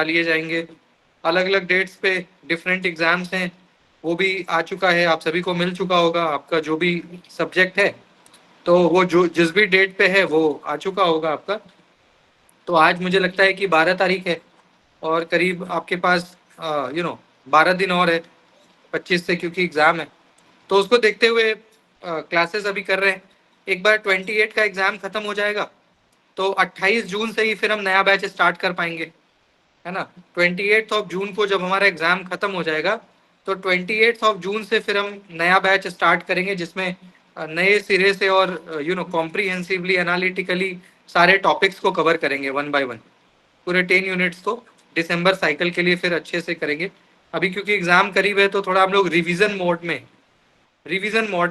लिए जाएंगे। अलग अलग डेट्स पे डिफरेंट एग्जाम्स हैं, वो भी आ चुका है, आप सभी को मिल चुका होगा आपका जो भी सब्जेक्ट है, तो वो जो जिस भी डेट पे है वो आ चुका होगा आपका। तो आज मुझे लगता है कि 12 तारीख है और करीब आपके पास 12 दिन और है 25 से, क्योंकि एग्ज़ाम है। तो उसको देखते हुए क्लासेस अभी कर रहे हैं। एक बार 28 का एग्ज़ाम खत्म हो जाएगा तो 28 जून से ही फिर हम नया बैच स्टार्ट कर पाएंगे, है ना। 28 जून को जब हमारा एग्ज़ाम खत्म हो जाएगा तो 28 जून से फिर हम नया बैच स्टार्ट करेंगे, जिसमें नए सिरे से और कॉम्प्रीहेंसिवली एनालिटिकली सारे टॉपिक्स को कवर करेंगे वन बाय वन। पूरे 10 यूनिट्स को दिसंबर साइकिल के लिए फिर अच्छे से करेंगे। अभी क्योंकि एग्ज़ाम करीब है तो थोड़ा हम लोग रिवीजन मोड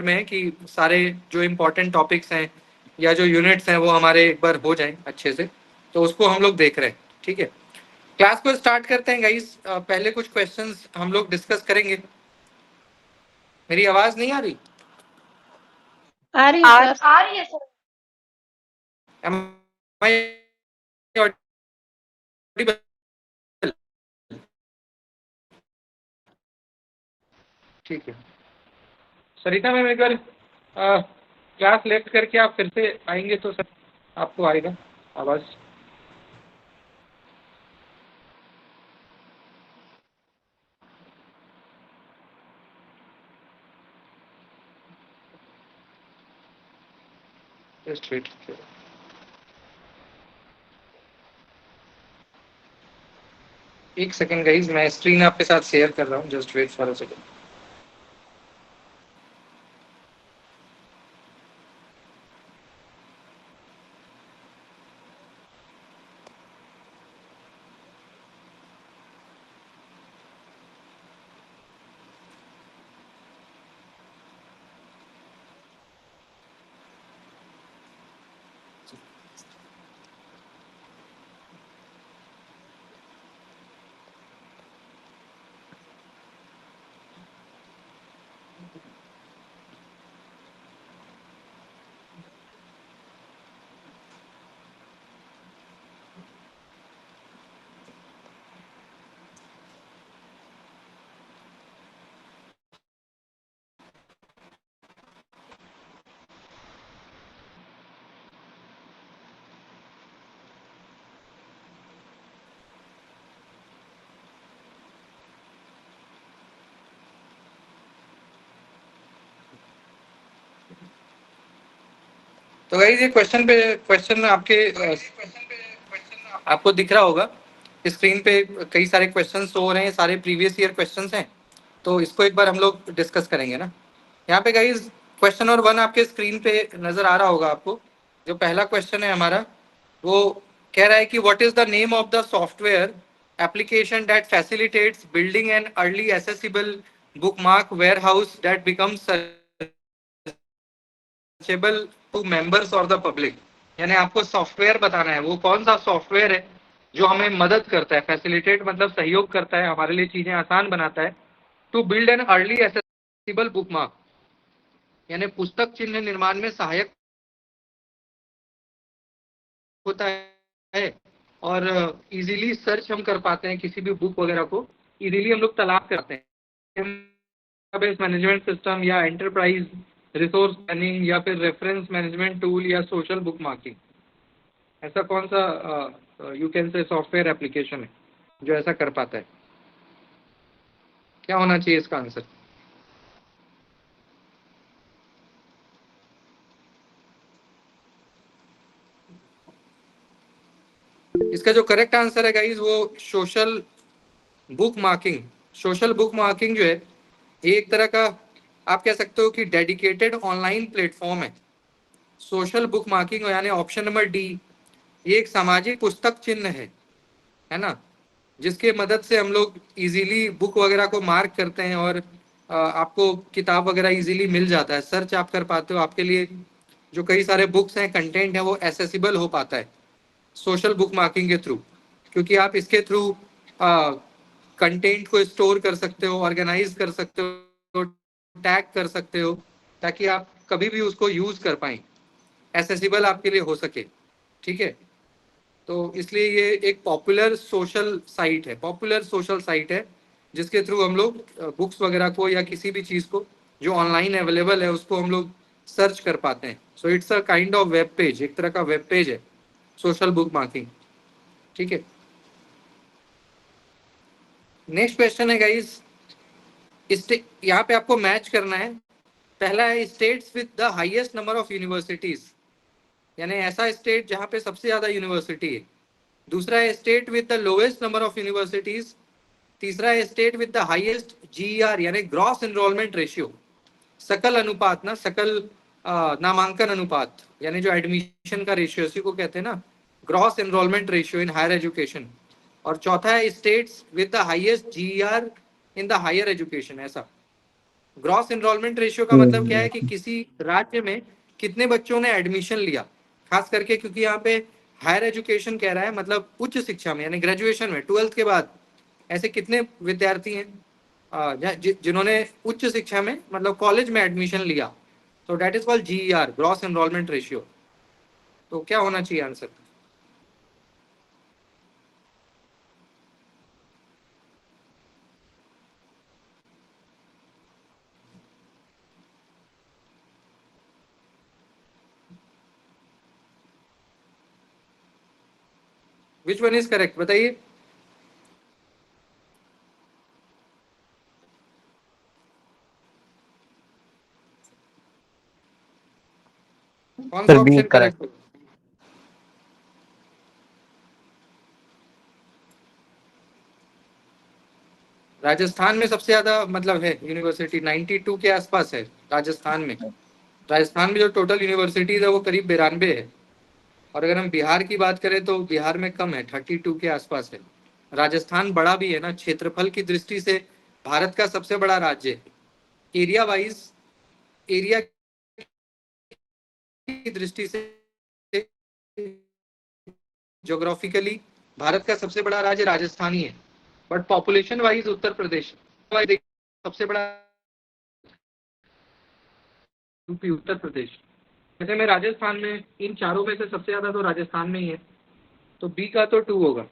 में है कि सारे जो इम्पोर्टेंट टॉपिक्स हैं या जो यूनिट्स हैं वो हमारे एक बार हो जाएं अच्छे से, तो उसको हम लोग देख रहे हैं। ठीक है, क्लास को स्टार्ट करते हैं गाइस। पहले कुछ क्वेश्चंस हम लोग डिस्कस करेंगे। मेरी आवाज नहीं आ रही? आ रही है सर। आ रही है सर। Am I audible? ठीक है सरिता मैम, एक बार क्लास लेफ्ट करके आप फिर से आएंगे तो सर आपको आएगा आवाज। जस्ट वेट, एक सेकेंड गाइज, मैं स्क्रीन आपके साथ शेयर कर रहा हूँ, just wait for a second. तो गाइज ये क्वेश्चन आपको दिख रहा होगा स्क्रीन पे, कई सारे क्वेश्चंस हो रहे हैं, सारे प्रीवियस ईयर क्वेश्चंस हैं। तो इसको एक बार हम लोग डिस्कस करेंगे ना। यहाँ पे गाइज क्वेश्चन नंबर 1 आपके स्क्रीन पे नजर आ रहा होगा आपको। जो पहला क्वेश्चन है हमारा, वो कह रहा है कि what is the name of the software application that facilitates building an early accessible bookmark warehouse that becomes searchable to members और द पब्लिक। यानी आपको सॉफ्टवेयर बताना है, वो कौन सा सॉफ्टवेयर है जो हमें मदद करता है, फैसिलिटेट मतलब सहयोग करता है, हमारे लिए चीजें आसान बनाता है, to build an early accessible bookmark, यानी पुस्तक चिन्ह निर्माण में सहायक होता है और इजीली सर्च हम कर पाते हैं, किसी भी बुक वगैरह को इजीली हम लोग तलाश करते हैं। बेस मैनेजमेंट सिस्टम या एंटरप्राइज रिसोर्स प्लानिंग या फिर रेफरेंस मैनेजमेंट टूल या सोशल बुक मार्किंग, ऐसा कौन सा you can say software application है जो ऐसा कर पाता है? क्या होना चाहिए इसका आंसर? इसका जो करेक्ट आंसर है गाइज वो social book marking. Social book marking जो है ये एक तरह का आप कह सकते हो कि डेडिकेटेड ऑनलाइन प्लेटफॉर्म है। सोशल बुक मार्किंग यानी ऑप्शन नंबर डी, ये एक सामाजिक पुस्तक चिन्ह है ना, जिसके मदद से हम लोग इजीली बुक वगैरह को मार्क करते हैं और आपको किताब वगैरह इजीली मिल जाता है, सर्च आप कर पाते हो, आपके लिए जो कई सारे बुक्स हैं, कंटेंट है, वो एसेसिबल हो पाता है सोशल बुक मार्किंग के थ्रू, क्योंकि आप इसके थ्रू कंटेंट को स्टोर कर सकते हो, ऑर्गेनाइज कर सकते हो, टैग कर सकते हो, ताकि आप कभी भी उसको यूज कर पाए, एसेसिबल आपके लिए हो सके। ठीक है, तो इसलिए ये एक पॉपुलर सोशल साइट है जिसके थ्रू हम लोग बुक्स वगैरह को या किसी भी चीज़ को जो ऑनलाइन अवेलेबल है उसको हम लोग सर्च कर पाते हैं. So it's a kind of web page, एक तरह का वेब पेज है सोशल बुक मार्किंग. ठीक है. नेक्स्ट क्वेश्चन है गाइस, यहाँ पे आपको मैच करना है. पहला है states with the highest number of universities, यानी ऐसा स्टेट जहाँ पे सबसे ज्यादा यूनिवर्सिटी है. दूसरा है state with the lowest number of universities. तीसरा है state with the highest GER यानी ग्रॉस एनरोलमेंट रेशियो, सकल अनुपात ना, सकल नामांकन अनुपात, यानी जो एडमिशन का रेशियो इसी को कहते हैं ना, gross enrolment ratio in higher education. और चौथा है states with the highest GER in the higher education. ऐसा ग्रॉस एनरोलमेंट रेशियो का मतलब क्या है कि किसी राज्य में कितने बच्चों ने एडमिशन लिया, खास करके क्योंकि यहाँ पे हायर एजुकेशन कह रहा है, मतलब उच्च शिक्षा में यानी ग्रेजुएशन में, 12th के बाद ऐसे कितने विद्यार्थी हैं जिन्होंने उच्च शिक्षा में मतलब कॉलेज में एडमिशन लिया. तो that is called GER, gross enrolment ratio. तो क्या होना चाहिए answer? Which one is correct बताइए. कौन सा sir B option correct. Correct? Rajasthan में सबसे ज्यादा मतलब है यूनिवर्सिटी, 92 के आसपास है राजस्थान में. राजस्थान में जो टोटल यूनिवर्सिटीज है वो करीब 92 है. और अगर हम बिहार की बात करें तो बिहार में कम है, 32 के आसपास है. राजस्थान बड़ा भी है ना, क्षेत्रफल की दृष्टि से भारत का सबसे बड़ा राज्य है. एरिया वाइज, एरिया की दृष्टि से, ज्योग्राफिकली भारत का सबसे बड़ा राज्य राजस्थान ही है. But population wise Uttar Pradesh सबसे बड़ा, यूपी, उत्तर प्रदेश. जैसे में राजस्थान में इन चारों में से सबसे ज्यादा तो राजस्थान में ही है, तो बी का तो 2 होगा.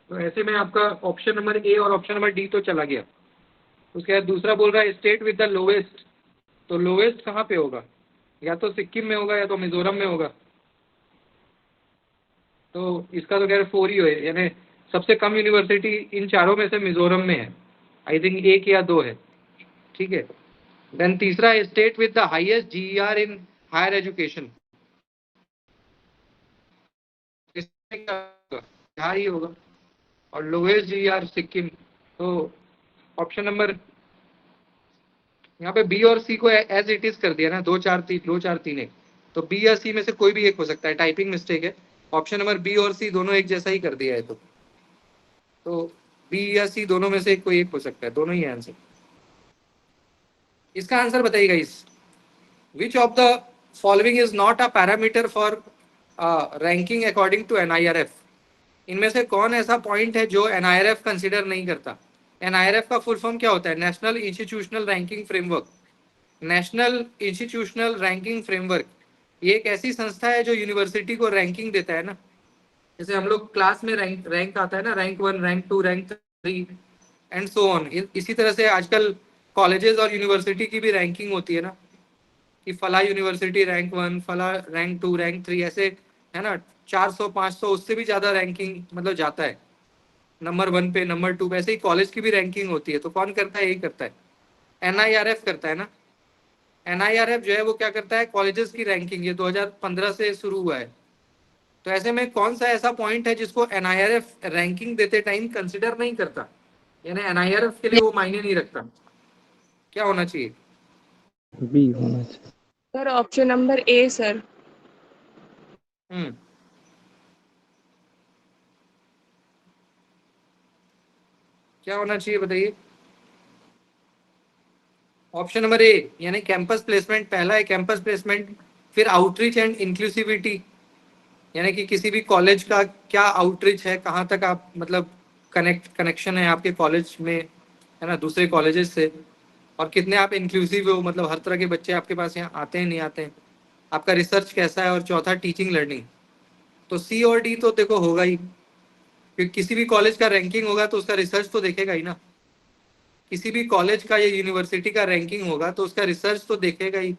तो ऐसे में आपका ऑप्शन नंबर ए और ऑप्शन नंबर डी तो चला गया. उसके बाद दूसरा बोल रहा है स्टेट विद द लोवेस्ट. तो लोवेस्ट कहाँ पे होगा? या तो सिक्किम में होगा या तो मिजोरम में होगा. तो इसका तो खैर 4 ही है, यानी सबसे कम यूनिवर्सिटी इन चारों में से मिजोरम में है. आई थिंक 1 या 2 है. ठीक है. देन तीसरा है state with the highest GER in higher education. Bihar ही होगा. और लोएस्ट जीईआर सिक्किम. तो ऑप्शन नंबर यहाँ पे बी और सी को एज इट इज कर दिया ना, 2 4 3 1. तो बी या सी में से कोई भी एक हो सकता है, टाइपिंग मिस्टेक है. ऑप्शन नंबर बी और सी दोनों एक जैसा ही कर दिया है. तो बी या सी दोनों में से कोई एक हो सकता है, दोनों ही आंसर. इसका आंसर बताइएगा. इस which of the following is not a parameter for ranking according to NIRF. इनमें से कौन ऐसा पॉइंट है जो एनआईआरएफ कंसिडर नहीं करता? एनआईआरएफ का फुल फॉर्म क्या होता है? National institutional ranking framework. National institutional ranking framework ये एक ऐसी संस्था है जो यूनिवर्सिटी को रैंकिंग देता है ना. जैसे हम लोग क्लास में रैंक आता है ना, rank 1, rank 2, rank 3 and so on. इसी तरह से आजकल कॉलेजेस और यूनिवर्सिटी की भी रैंकिंग होती है ना, कि फला यूनिवर्सिटी रैंक 1, फला रैंक 2, रैंक 3, ऐसे है ना. 400 500 उससे भी ज्यादा रैंकिंग मतलब जाता है नंबर 1 पे, नंबर 2 पे. ऐसे ही कॉलेज की भी रैंकिंग होती है. तो कौन करता है? यही करता है, एनआईआरएफ करता है ना. एनआईआरएफ जो है वो क्या करता है? कॉलेजेस की रैंकिंग. ये 2015 से शुरू हुआ है. तो ऐसे में कौन सा ऐसा पॉइंट है जिसको एनआईआरएफ रैंकिंग देते टाइम कंसिडर नहीं करता, यानी एनआईआरएफ के लिए वो मायने नहीं रखता? क्या होना चाहिए? बी होना चाहिए. Sir option number A sir. Hmm. क्या होना चाहिए बताइए? ऑप्शन नंबर ए यानी कैंपस प्लेसमेंट. पहला है कैंपस प्लेसमेंट, फिर आउटरीच एंड इंक्लूसिविटी, यानी कि किसी भी कॉलेज का क्या आउटरीच है, कहाँ तक आप मतलब कनेक्शन है आपके कॉलेज में, है ना, दूसरे कॉलेजेस से. और कितने आप इंक्लूसिव हो, मतलब हर तरह के बच्चे आपके पास यहाँ आते हैं नहीं आते हैं. आपका रिसर्च कैसा है. और चौथा टीचिंग लर्निंग. तो सी और डी तो देखो होगा ही, क्योंकि किसी भी कॉलेज का रैंकिंग होगा तो उसका रिसर्च तो देखेगा ही ना। किसी भी कॉलेज का या यूनिवर्सिटी का रैंकिंग होगा तो उसका रिसर्च तो देखेगा ही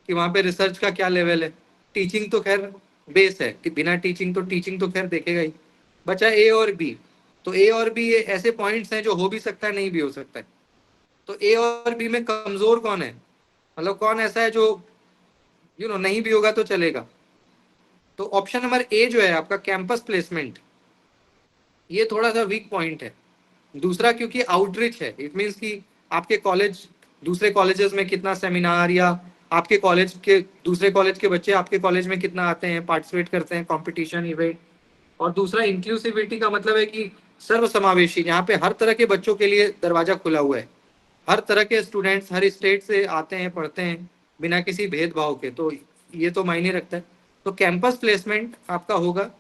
कि वहाँ पे रिसर्च का क्या लेवल है। टीचिंग तो खैर बेस है कि बिना टीचिंग तो खैर देखेगा ही। बचा ए और बी। तो ए और बी ये ऐसे पॉइंट्स हैं जो हो भी सकता है, नहीं भी हो सकता है। तो ए और बी में कमजोर कौन है, मतलब कौन ऐसा है जो नहीं भी होगा तो चलेगा। तो ऑप्शन नंबर ए जो है आपका कैंपस प्लेसमेंट, ये थोड़ा सा वीक पॉइंट है। दूसरा क्योंकि आउटरीच है, इट मीन्स कि आपके कॉलेज दूसरे कॉलेजेस में कितना सेमिनार, या आपके कॉलेज के दूसरे कॉलेज के बच्चे आपके कॉलेज में कितना आते हैं, पार्टिसिपेट करते हैं कंपटीशन इवेंट। और दूसरा इंक्लूसिविटी का मतलब है कि सर्व समावेशी, यहाँ पे हर तरह के बच्चों के लिए दरवाजा खुला हुआ है। हर तरह के स्टूडेंट्स हर स्टेट से आते हैं, पढ़ते हैं बिना किसी भेदभाव के, तो ये तो मायने रखता है। तो कैंपस प्लेसमेंट आपका होगा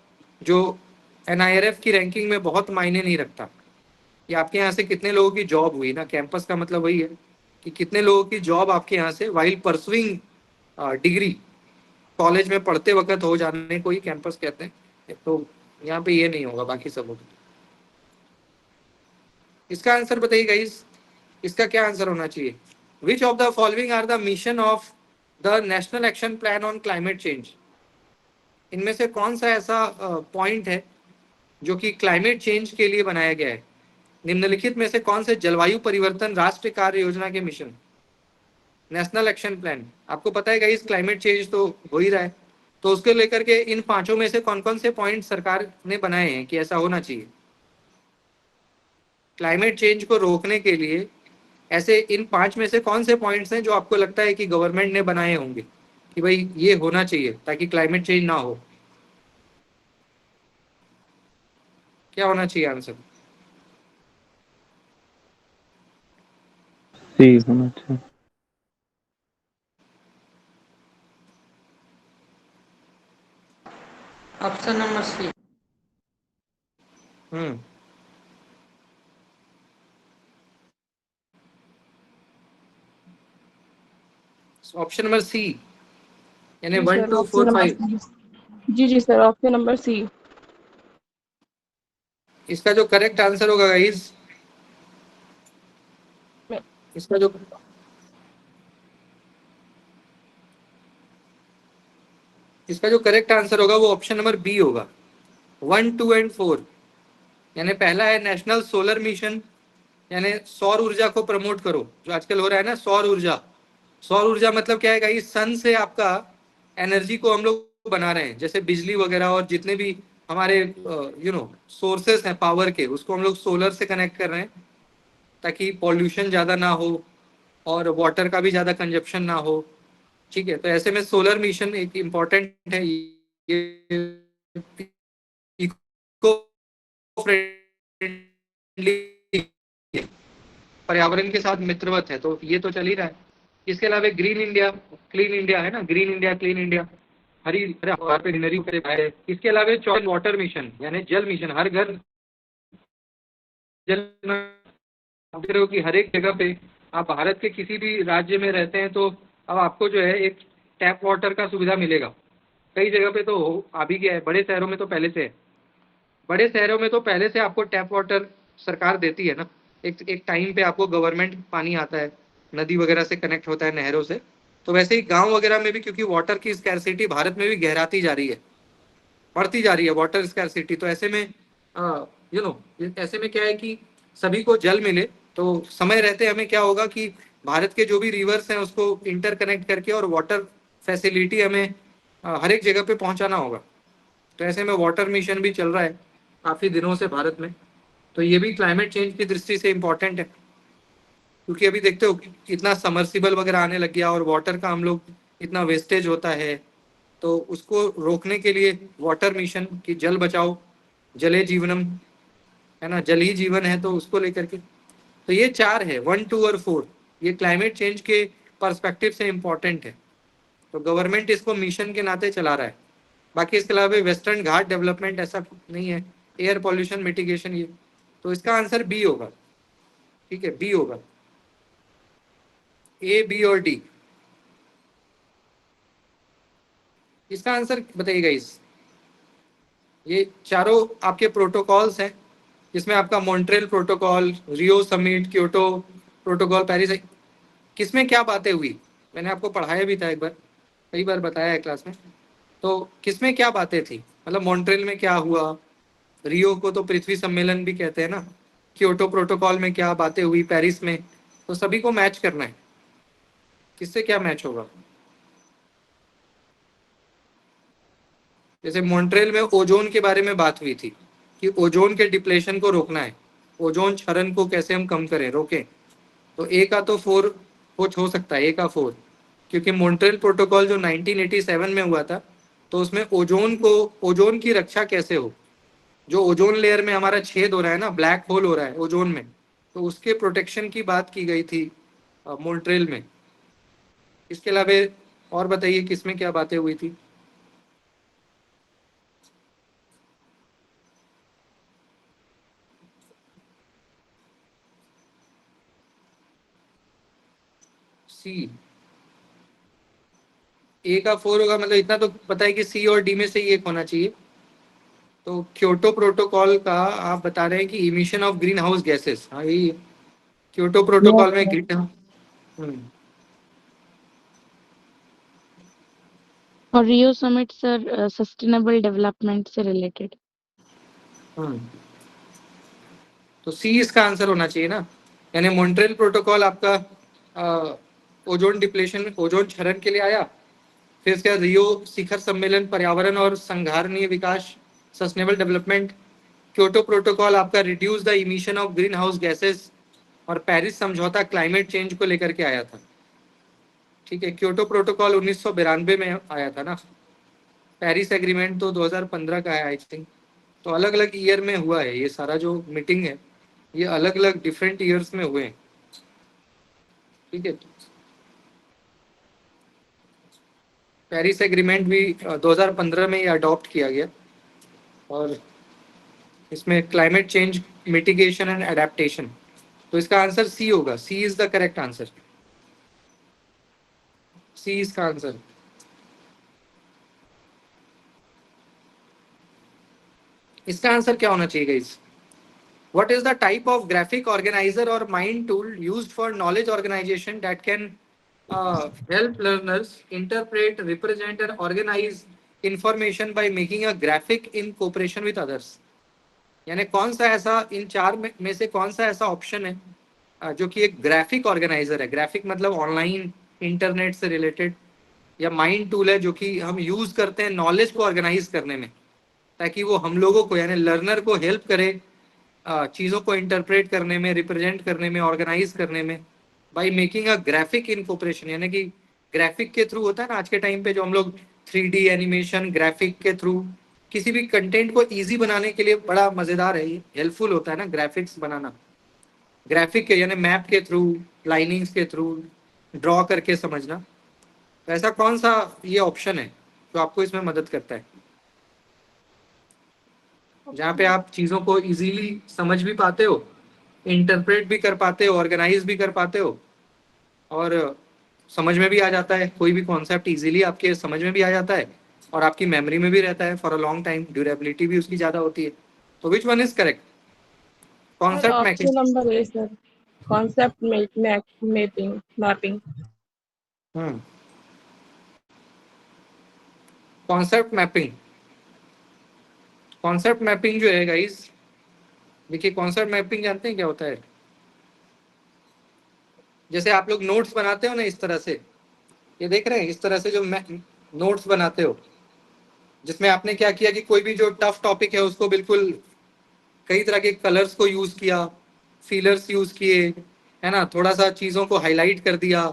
जो एनआईआरएफ की रैंकिंग में बहुत मायने नहीं रखता कि आपके यहाँ से कितने लोगों की जॉब हुई ना। कैंपस का मतलब वही है कि कितने लोगों की जॉब आपके यहाँ से वाइल परसुइंग डिग्री, कॉलेज में पढ़ते वक्त हो जाने को ही कैंपस कहते हैं। तो यहाँ पे ये नहीं होगा, बाकी सब होगा। इसका आंसर बताइए गाइस, इसका क्या आंसर होना चाहिए? Which of the following are the mission of the national action plan on climate change? इनमें से कौन सा ऐसा पॉइंट है जो कि क्लाइमेट चेंज के लिए बनाया गया है? निम्नलिखित में से कौन से जलवायु परिवर्तन राष्ट्रीय कार्य योजना के मिशन, नेशनल एक्शन प्लान, आपको पता है गाइस क्लाइमेट चेंज तो हो ही रहा है, तो उसके लेकर के इन पांचों में से कौन कौन से पॉइंट सरकार ने बनाए हैं कि ऐसा होना चाहिए? क्लाइमेट चेंज को रोकने के लिए ऐसे इन पांच में से कौन से पॉइंट्स हैं जो आपको लगता है कि गवर्नमेंट ने बनाए होंगे कि भाई ये होना चाहिए ताकि क्लाइमेट चेंज ना हो? क्या होना चाहिए आंसर? सी होना चाहिए। Option number C. Hmm, option number C, यानी जी one sir, two option four number five C. जी सर, ऑप्शन नंबर सी। इसका जो करेक्ट आंसर होगा गाइस, इसका जो इसका जो करेक्ट आंसर होगा वो ऑप्शन नंबर बी होगा, 1, 2 एंड 4। यानी पहला है नेशनल सोलर मिशन, यानी सौर ऊर्जा को प्रमोट करो, जो आजकल हो रहा है ना सौर ऊर्जा। सौर ऊर्जा मतलब क्या है गाइस, सन से आपका एनर्जी को हम लोग बना रहे हैं, जैसे बिजली वगैरह और जितने भी हमारे सोर्सेस हैं पावर के, उसको हम लोग सोलर से कनेक्ट कर रहे हैं ताकि पॉल्यूशन ज़्यादा ना हो और वाटर का भी ज़्यादा कंजप्शन ना हो। ठीक है, तो ऐसे में सोलर मिशन एक इम्पॉर्टेंट है, ये इको फ्रेंडली, पर्यावरण के साथ मित्रवत है, तो ये तो चल ही रहा है। इसके अलावा ग्रीन इंडिया क्लीन इंडिया है ना, ग्रीन इंडिया क्लीन इंडिया, हरी हर पे ग्रीनरी है। इसके अलावा चॉइस वाटर मिशन, यानी जल मिशन, हर घर जल। आप देख रहे हो कि हर एक जगह पे, आप भारत के किसी भी राज्य में रहते हैं तो अब आपको जो है एक टैप वाटर का सुविधा मिलेगा। कई जगह पे तो आ भी गया है, बड़े शहरों में तो पहले से है। बड़े शहरों में तो पहले से आपको टैप वाटर सरकार देती है ना। एक एक टाइम पे आपको गवर्नमेंट पानी आता है, नदी वगैरह से कनेक्ट होता है, नहरों से। तो वैसे ही गांव वगैरह में भी, क्योंकि वाटर की स्कैरसिटी भारत में भी गहराती जा रही है, बढ़ती जा रही है वाटर स्कैरसिटी, तो ऐसे में ऐसे में क्या है कि सभी को जल मिले, तो समय रहते हमें क्या होगा कि भारत के जो भी रिवर्स हैं उसको इंटरकनेक्ट करके और वाटर फैसिलिटी हमें हर एक जगह पे पहुंचाना होगा। तो ऐसे में वाटर मिशन भी चल रहा है काफी दिनों से भारत में। तो ये भी क्लाइमेट चेंज की दृष्टि से इम्पोर्टेंट है, क्योंकि अभी देखते हो इतना समर्सिबल वगैरह आने लग गया और वाटर का हम लोग इतना वेस्टेज होता है। तो उसको रोकने के लिए वाटर मिशन की जल बचाओ, जले जीवनम, है ना, जल ही जीवन है, तो उसको लेकर के। तो ये चार है, 1, 2 और 4, ये क्लाइमेट चेंज के पर्सपेक्टिव से इम्पोर्टेंट है। तो गवर्नमेंट इसको मिशन के नाते चला रहा है। बाकी इसके अलावा वेस्टर्न घाट डेवलपमेंट ऐसा नहीं है, एयर पॉल्यूशन मिटिगेशन ये। तो इसका आंसर बी होगा। ठीक है, बी होगा, ए बी और डी। इसका आंसर बताइएगा इस ये चारों आपके प्रोटोकॉल्स हैं, जिसमें आपका Montreal protocol, Rio summit, Kyoto protocol, Paris, किसमें क्या बातें हुई, मैंने आपको पढ़ाया भी था एक बार, कई बार बताया है क्लास में। तो किसमें क्या बातें थी, मतलब मॉन्ट्रियल में क्या हुआ, रियो को तो पृथ्वी सम्मेलन भी कहते हैं ना, क्योटो प्रोटोकॉल में क्या बातें हुई, पेरिस में, तो सभी को मैच करना है, किससे क्या मैच होगा। जैसे मॉन्ट्रियल में ओजोन के बारे में बात हुई थी कि ओजोन के डिप्लेशन को रोकना है, ओजोन क्षरण को कैसे हम कम करें, रोकें। तो ए का तो 4 कुछ हो सकता है, ए का 4, क्योंकि मॉन्ट्रियल प्रोटोकॉल जो 1987 में हुआ था, तो उसमें ओजोन की रक्षा कैसे हो, जो ओजोन लेयर में हमारा छेद हो रहा है ना, ब्लैक होल हो रहा है ओजोन में, तो उसके प्रोटेक्शन की बात की गई थी मॉन्ट्रियल में। इसके अलावा और बताइए किसमें क्या बातें हुई थी। सी, ए का 4 होगा, मतलब इतना तो पता है कि सी और डी में से ही एक होना चाहिए। तो क्योटो प्रोटोकॉल का आप बता रहे हैं कि emission of green house gases, हाँ यही है। क्योटो Yes, प्रोटोकॉल में sir. ग्रीन, और Rio summit sir sustainable development से रिलेटेड। तो सी इसका आंसर होना चाहिए ना, यानी मॉन्ट्रियल प्रोटोकॉल आपका ओजोन डिप्लेशन, ओजोन क्षरण के लिए आया। फिर इसके बाद रियो शिखर सम्मेलन, पर्यावरण और संधारणीय विकास, सस्टेनेबल डेवलपमेंट। क्योटो प्रोटोकॉल आपका reduce the emission of green house gases, और पेरिस समझौता क्लाइमेट चेंज को लेकर के आया था। ठीक है, क्योटो प्रोटोकॉल 1992 में आया था ना, पेरिस एग्रीमेंट तो 2015 का है आई थिंक। तो अलग अलग ईयर में हुआ है ये सारा जो मीटिंग है, ये अलग अलग डिफरेंट ईयर्स में हुए हैं। ठीक है, पेरिस एग्रीमेंट भी 2015 में ये अडॉप्ट किया गया, और इसमें climate change mitigation and adaptation, तो इसका आंसर सी होगा, सी इज द करेक्ट आंसर, सी इसका आंसर। इसका आंसर क्या होना चाहिए guys, what is the type of graphic organizer or mind tool used for knowledge organization that can help learners interpret, represent and organize information by making a graphic in cooperation with others। यानी कौन सा ऐसा इन चार में से कौन सा ऐसा ऑप्शन है जो कि एक ग्राफिक ऑर्गेनाइजर है, ग्राफिक मतलब ऑनलाइन इंटरनेट से रिलेटेड, या माइंड टूल है जो कि हम यूज करते हैं नॉलेज को ऑर्गेनाइज करने में, ताकि वो हम लोगों को यानी लर्नर को हेल्प करे चीज़ों को इंटरप्रेट करने में, रिप्रेजेंट करने में, ऑर्गेनाइज करने में, by making a graphic in cooperation. यानी कि ग्राफिक के थ्रू होता है ना आज के टाइम पे, जो हम लोग 3D एनिमेशन ग्राफिक के थ्रू किसी भी कंटेंट को इजी बनाने के लिए बड़ा मज़ेदार है, ये हेल्पफुल होता है ना ग्राफिक्स बनाना, ग्राफिक के यानी मैप के थ्रू, लाइनिंग्स के थ्रू, ड्रॉ करके समझना। तो ऐसा कौन सा ये ऑप्शन है जो आपको इसमें मदद करता है, जहाँ पे आप चीज़ों को इजीली समझ भी पाते हो, इंटरप्रेट भी कर पाते हो, ऑर्गेनाइज भी कर पाते हो, और समझ में भी आ जाता है, कोई भी कॉन्सेप्ट इजीली आपके समझ में भी आ जाता है, और आपकी मेमोरी में भी रहता है for a long time, durability भी उसकी ज़्यादा होती है। तो विच one is correct, Sir, concept option mapping. number A, sir. Concept mapping. Concept mapping, concept mapping जो है गाइस, देखिए कॉन्सेप्ट मैपिंग जानते हैं क्या होता है, जैसे आप लोग नोट्स बनाते हो ना इस तरह से, ये देख रहे हैं इस तरह से जो नोट्स बनाते हो, जिसमें आपने क्या किया कि कोई भी जो टफ टॉपिक है उसको बिल्कुल कई तरह के कलर्स को यूज किया, फीलर्स यूज किए, है ना, थोड़ा सा चीज़ों को हाईलाइट कर दिया।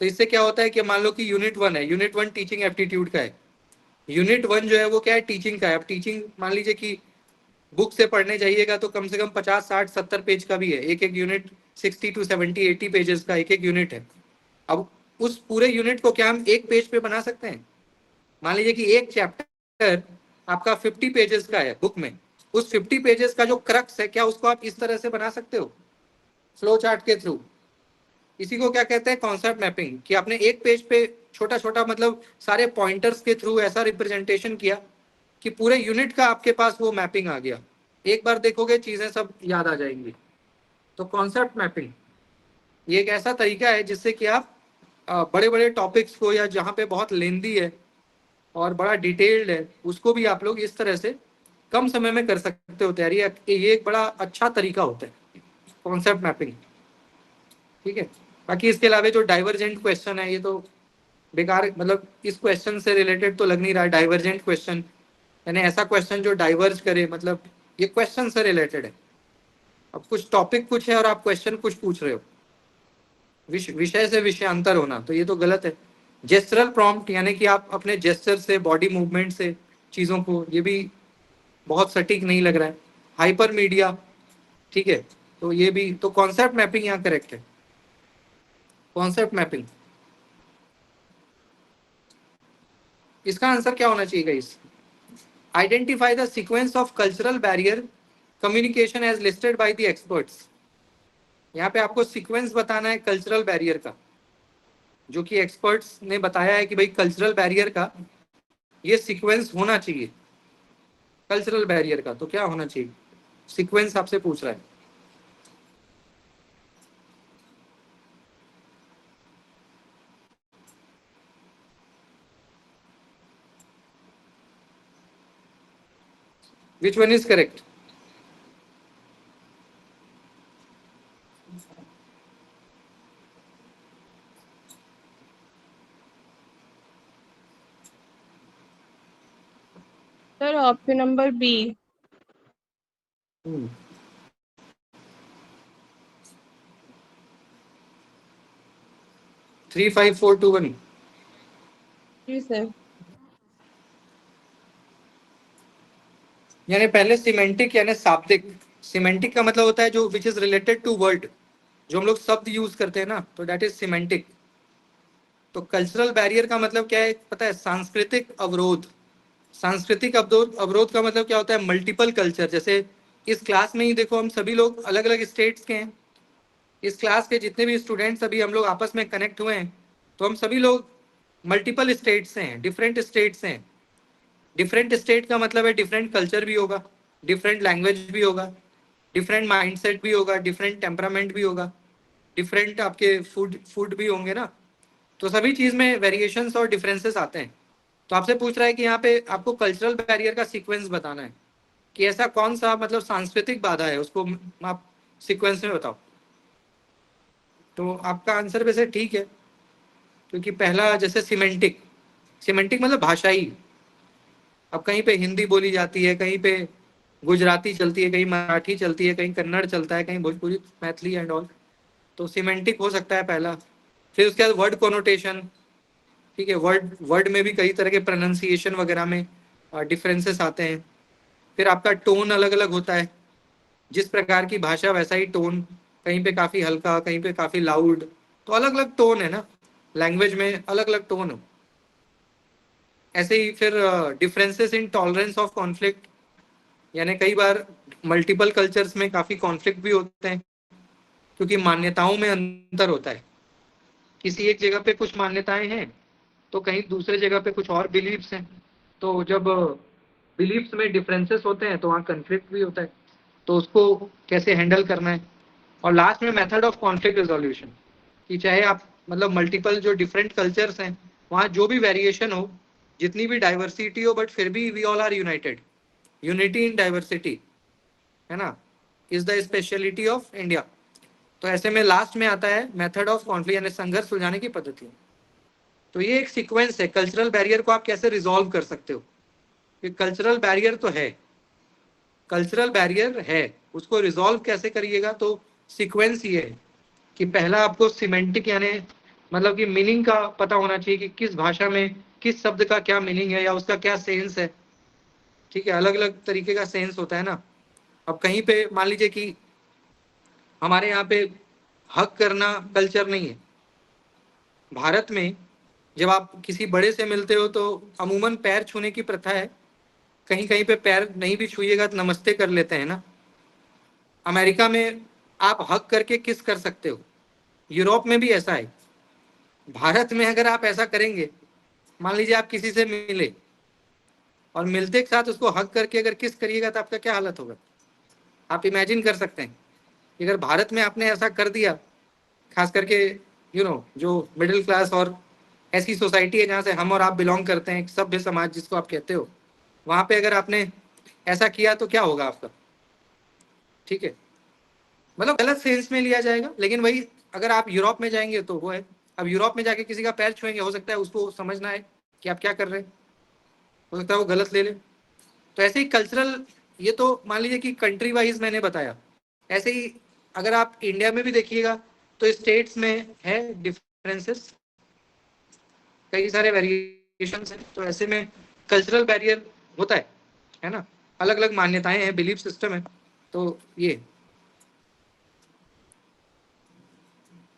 तो इससे क्या होता है कि मान लो कि यूनिट 1 है, यूनिट 1 टीचिंग एप्टीट्यूड का है, यूनिट 1 जो है वो क्या है, टीचिंग का है। अब टीचिंग मान लीजिए कि बुक से पढ़ने जाइएगा तो कम से कम 50, 60, 70 पेज का भी है, एक एक यूनिट 60 to 70, 80 पेजेस का एक एक यूनिट है। अब उस पूरे यूनिट को क्या हम एक पेज पे बना सकते हैं, मान लीजिए कि एक चैप्टर आपका 50 पेजेस का है बुक में, उस 50 पेजेस का जो क्रक्स है, क्या उसको आप इस तरह से बना सकते हो फ्लो चार्ट के थ्रू। इसी को क्या कहते हैं, कॉन्सेप्ट मैपिंग, कि आपने एक पेज पे छोटा छोटा मतलब सारे पॉइंटर्स के थ्रू ऐसा रिप्रेजेंटेशन किया कि पूरे यूनिट का आपके पास वो मैपिंग आ गया, एक बार देखोगे चीजें सब याद आ जाएंगी। तो कॉन्सेप्ट मैपिंग ये एक ऐसा तरीका है जिससे कि आप बड़े बड़े टॉपिक्स को, या जहाँ पे बहुत लेंदी है और बड़ा डिटेल्ड है, उसको भी आप लोग इस तरह से कम समय में कर सकते हो तैयारी। ये एक बड़ा अच्छा तरीका होता है कॉन्सेप्ट मैपिंग, ठीक है। बाकी इसके अलावा जो डाइवर्जेंट क्वेश्चन है, ये तो बेकार, मतलब इस क्वेश्चन से रिलेटेड तो लग नहीं रहा। डाइवर्जेंट क्वेश्चन यानी ऐसा क्वेश्चन जो डाइवर्ज करे, मतलब ये क्वेश्चन से रिलेटेड है। अब कुछ टॉपिक कुछ है और आप क्वेश्चन कुछ पूछ रहे हो, विषय से विषयांतर होना, तो ये तो गलत है। जेस्चरल प्रॉम्प्ट यानी कि आप अपने जेस्चर से, बॉडी मूवमेंट से चीज़ों को, ये भी बहुत सटीक नहीं लग रहा है। हाइपर मीडिया, ठीक है, तो ये भी, तो कॉन्सेप्ट मैपिंग यहाँ करेक्ट है। कॉन्सेप्ट मैपिंग, इसका आंसर क्या होना चाहिए guys? Identify the sequence of cultural barrier communication as listed by the experts. यहाँ पे आपको सीक्वेंस बताना है कल्चरल बैरियर का, जो कि एक्सपर्ट्स ने बताया है कि भाई कल्चरल बैरियर का ये सीक्वेंस होना चाहिए। कल्चरल बैरियर का तो क्या होना चाहिए, सीक्वेंस आपसे पूछ रहा है। Which one is correct? Sir, option number B. 35421 ji sir. यानी पहले सिमेंटिक यानी शाब्दिक। सिमेंटिक का मतलब होता है जो which is related to word, जो हम लोग शब्द यूज करते हैं ना, तो दैट इज सिमेंटिक। तो कल्चरल बैरियर का मतलब क्या है पता है? सांस्कृतिक अवरोध। सांस्कृतिक अवरोध, अवरोध का मतलब क्या होता है? Multiple culture. जैसे इस क्लास में ही देखो, हम सभी लोग अलग अलग स्टेट्स के हैं। इस क्लास के जितने भी स्टूडेंट्स अभी हम लोग आपस में कनेक्ट हुए हैं, तो हम सभी लोग मल्टीपल स्टेट से हैं, डिफरेंट स्टेट से हैं। डिफरेंट स्टेट का मतलब है डिफरेंट कल्चर भी होगा, डिफरेंट लैंग्वेज भी होगा, डिफरेंट माइंडसेट भी होगा, डिफरेंट टेम्परामेंट भी होगा, डिफरेंट आपके फूड फूड भी होंगे ना। तो सभी चीज़ में वेरिएशंस और डिफरेंसेस आते हैं। तो आपसे पूछ रहा है कि यहाँ पे आपको कल्चरल बैरियर का सीक्वेंस बताना है कि ऐसा कौन सा मतलब सांस्कृतिक बाधा है, उसको आप सीक्वेंस में बताओ। तो आपका आंसर वैसे ठीक है, क्योंकि पहला जैसे सिमेंटिक, सिमेंटिक मतलब भाषाई। अब कहीं पे हिंदी बोली जाती है, कहीं पे गुजराती चलती है, कहीं मराठी चलती है, कहीं कन्नड़ चलता है, कहीं भोजपुरी, मैथिली एंड ऑल। तो सिमेंटिक हो सकता है पहला। फिर उसके बाद वर्ड कोनोटेशन, ठीक है, वर्ड वर्ड में भी कई तरह के प्रोनाउंसिएशन वगैरह में डिफरेंसेस आते हैं। फिर आपका टोन अलग अलग होता है, जिस प्रकार की भाषा वैसा ही टोन, कहीं पे काफ़ी हल्का, कहीं पे काफ़ी लाउड, तो अलग अलग टोन है ना, लैंग्वेज में अलग अलग टोन हो। ऐसे ही फिर differences in tolerance of conflict, यानी कई बार मल्टीपल कल्चर्स में काफ़ी कॉन्फ्लिक्ट भी होते हैं, क्योंकि मान्यताओं में अंतर होता है। किसी एक जगह पे कुछ मान्यताएं हैं, तो कहीं दूसरे जगह पे कुछ और बिलीव्स हैं। तो जब बिलीव्स में डिफरेंसेस होते हैं तो वहाँ कन्फ्लिक्ट भी होता है, तो उसको कैसे हैंडल करना है। और लास्ट में मेथड ऑफ कॉन्फ्लिक्ट रिजोल्यूशन, कि चाहे आप मतलब मल्टीपल जो डिफरेंट कल्चर्स हैं, वहाँ जो भी वेरिएशन हो, जितनी भी डाइवर्सिटी हो, बट फिर भी we all are united. Unity in diversity, है ना, is the speciality of India. तो ऐसे में लास्ट में आता है मेथड ऑफ कॉन्फ्लिक्ट यानी संघर्ष सुलझाने की पद्धति। तो ये एक सीक्वेंस है, कल्चरल बैरियर को आप कैसे रिजॉल्व कर सकते हो। कि कल्चरल बैरियर तो है, कल्चरल बैरियर है, उसको रिजॉल्व कैसे करिएगा, तो सीक्वेंस ये है कि पहला आपको सिमेंटिक यानी मतलब कि मीनिंग का पता होना चाहिए कि किस भाषा में किस शब्द का क्या मीनिंग है या उसका क्या सेंस है। ठीक है, अलग अलग तरीके का सेंस होता है ना। अब कहीं पे मान लीजिए कि हमारे यहाँ पे हक करना कल्चर नहीं है। भारत में जब आप किसी बड़े से मिलते हो तो अमूमन पैर छूने की प्रथा है, कहीं कहीं पे पैर नहीं भी छूइएगा तो नमस्ते कर लेते हैं ना। अमेरिका में आप हक करके किस कर सकते हो, यूरोप में भी ऐसा है। भारत में अगर आप ऐसा करेंगे, मान लीजिए आप किसी से मिले और मिलते के साथ उसको हक करके अगर किस करिएगा तो आपका क्या हालत होगा? आप इमेजिन कर सकते हैं कि अगर भारत में आपने ऐसा कर दिया, खास करके जो मिडिल क्लास और ऐसी सोसाइटी है जहाँ से हम और आप बिलोंग करते हैं, सभ्य समाज जिसको आप कहते हो, वहाँ पे अगर आपने ऐसा किया तो क्या होगा आपका? ठीक है, मतलब गलत सेंस में लिया जाएगा। लेकिन वही अगर आप यूरोप में जाएंगे तो वो है, अब यूरोप में जाके किसी का पैर छुएंगे, हो सकता है उसको समझना है कि आप क्या कर रहे हैं, हो सकता है वो गलत ले ले। तो ऐसे ही कल्चरल, ये तो मान लीजिए कि कंट्री वाइज मैंने बताया, ऐसे ही अगर आप इंडिया में भी देखिएगा तो स्टेट्स में है डिफरेंसेस, कई सारे वेरिएशंस हैं। तो ऐसे में कल्चरल बैरियर होता है ना, अलग अलग मान्यताएं हैं, बिलीफ सिस्टम है। तो ये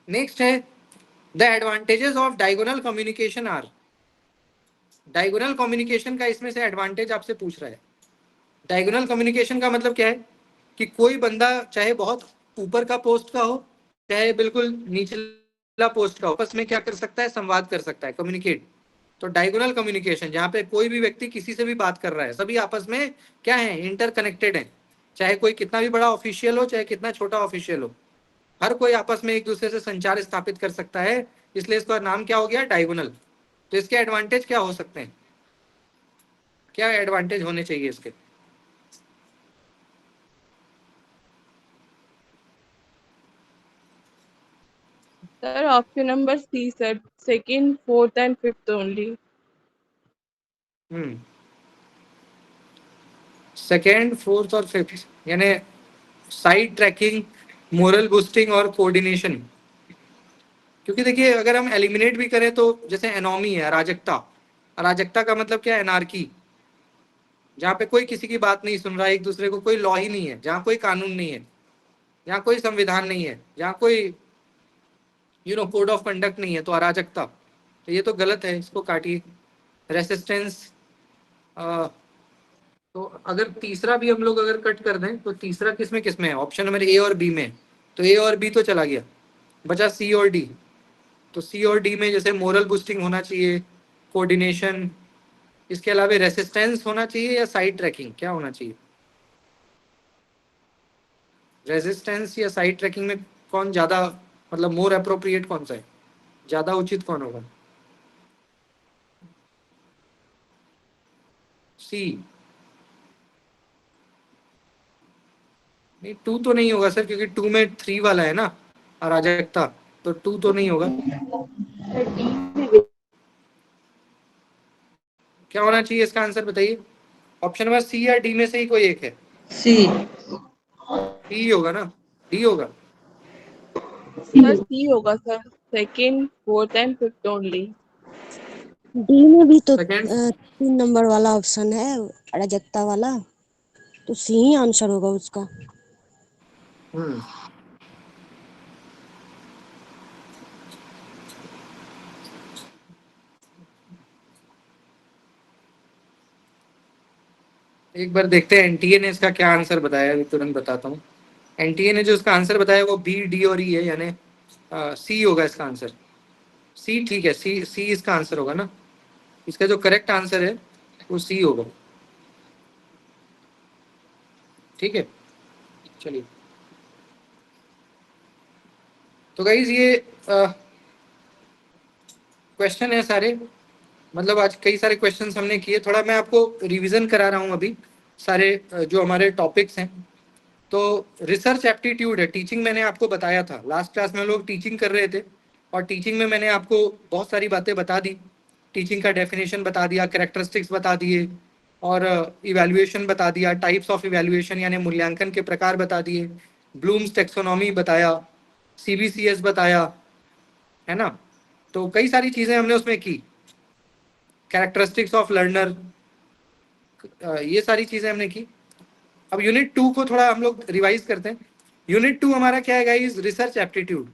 नेक्स्ट है, the advantages of diagonal communication are. Diagonal communication का इसमें से एडवांटेज आपसे पूछ रहा है। डायगोनल कम्युनिकेशन का मतलब क्या है कि कोई बंदा चाहे बहुत ऊपर का पोस्ट का हो, चाहे बिल्कुल निचला पोस्ट का हो, आपस में क्या कर सकता है? संवाद कर सकता है, कम्युनिकेट। तो डायगोनल कम्युनिकेशन जहाँ पे कोई भी व्यक्ति किसी से भी बात कर रहा है, सभी आपस में क्या है? इंटरकनेक्टेड है। चाहे कोई कितना भी बड़ा ऑफिशियल हो, चाहे कितना छोटा ऑफिशियल हो, हर कोई आपस में एक दूसरे से संचार स्थापित कर सकता है। इसलिए इसका नाम क्या हो गया? डायगोनल। तो इसके एडवांटेज क्या हो सकते हैं? क्या एडवांटेज होने चाहिए इसके? Sir, option number C, sir. Second, fourth, and fifth only. Second, fourth और फिफ्थ, यानी साइड ट्रैकिंग, मोरल बूस्टिंग और कोऑर्डिनेशन। क्योंकि देखिए अगर हम एलिमिनेट भी करें तो जैसे एनोमी है, अराजकता। अराजकता का मतलब क्या है? एनार्की, जहाँ पे कोई किसी की बात नहीं सुन रहा है, एक दूसरे को कोई लॉ ही नहीं है, जहाँ कोई कानून नहीं है, जहाँ कोई संविधान नहीं है, जहाँ कोई कोड ऑफ कंडक्ट नहीं है, तो अराजकता। तो ये तो गलत है, इसको काटिए। रेसिस्टेंस, तो अगर तीसरा भी हम लोग अगर कट कर दें तो तीसरा किस में है? ऑप्शन नंबर ए और बी में। तो ए और बी तो चला गया, बचा सी और डी। तो सी और डी में जैसे मोरल बूस्टिंग होना चाहिए, कोऑर्डिनेशन, इसके अलावा रेसिस्टेंस होना चाहिए या साइड ट्रैकिंग, क्या होना चाहिए? रेजिस्टेंस या साइड ट्रैकिंग में कौन ज्यादा, मतलब मोर अप्रोप्रिएट कौन सा है, ज्यादा उचित कौन होगा? सी। नहीं, टू तो नहीं होगा सर, क्योंकि टू में थ्री वाला है ना, अराजकता। तो टू तो नहीं होगा। क्या होना चाहिए इसका आंसर बताइए? ऑप्शन नंबर सी या डी में से ही कोई एक है? सी। डी होगा ना, डी होगा। Sir, C होगा sir. Second, fourth, and fifth only. D में भी तो सेकंड, 3 नंबर वाला ऑप्शन है, अराजकता वाला, तो सी ही आंसर होगा उसका। एक बार देखते हैं एनटीए ने इसका क्या आंसर बताया, अभी तुरंत बताता हूँ। एनटीए ने जो इसका आंसर बताया वो बी, डी और ई है, यानी सी होगा इसका आंसर। सी, ठीक है, सी सी इसका आंसर होगा ना। इसका जो करेक्ट आंसर है वो सी होगा। ठीक है, चलिए। तो गाइज ये क्वेश्चन है सारे, मतलब आज कई सारे क्वेश्चंस हमने किए। थोड़ा मैं आपको रिवीजन करा रहा हूँ अभी सारे जो हमारे टॉपिक्स हैं। तो रिसर्च एप्टीट्यूड है, टीचिंग मैंने आपको बताया था, लास्ट क्लास में लोग टीचिंग कर रहे थे, और टीचिंग में मैंने आपको बहुत सारी बातें बता दी। टीचिंग का डेफिनेशन बता दिया, कैरेक्टरिस्टिक्स बता दिए, और इवैल्यूएशन बता दिया, टाइप्स ऑफ इवैल्यूएशन यानी मूल्यांकन के प्रकार बता दिए, ब्लूम्स टेक्सोनॉमी बताया, सीबीसीएस बताया, है ना। तो कई सारी चीज़ें हमने उसमें की, कैरेक्टरिस्टिक्स ऑफ लर्नर, ये सारी चीज़ें हमने की। अब यूनिट 2 को थोड़ा हम लोग रिवाइज करते हैं। यूनिट 2 हमारा क्या है गाइस? Research aptitude.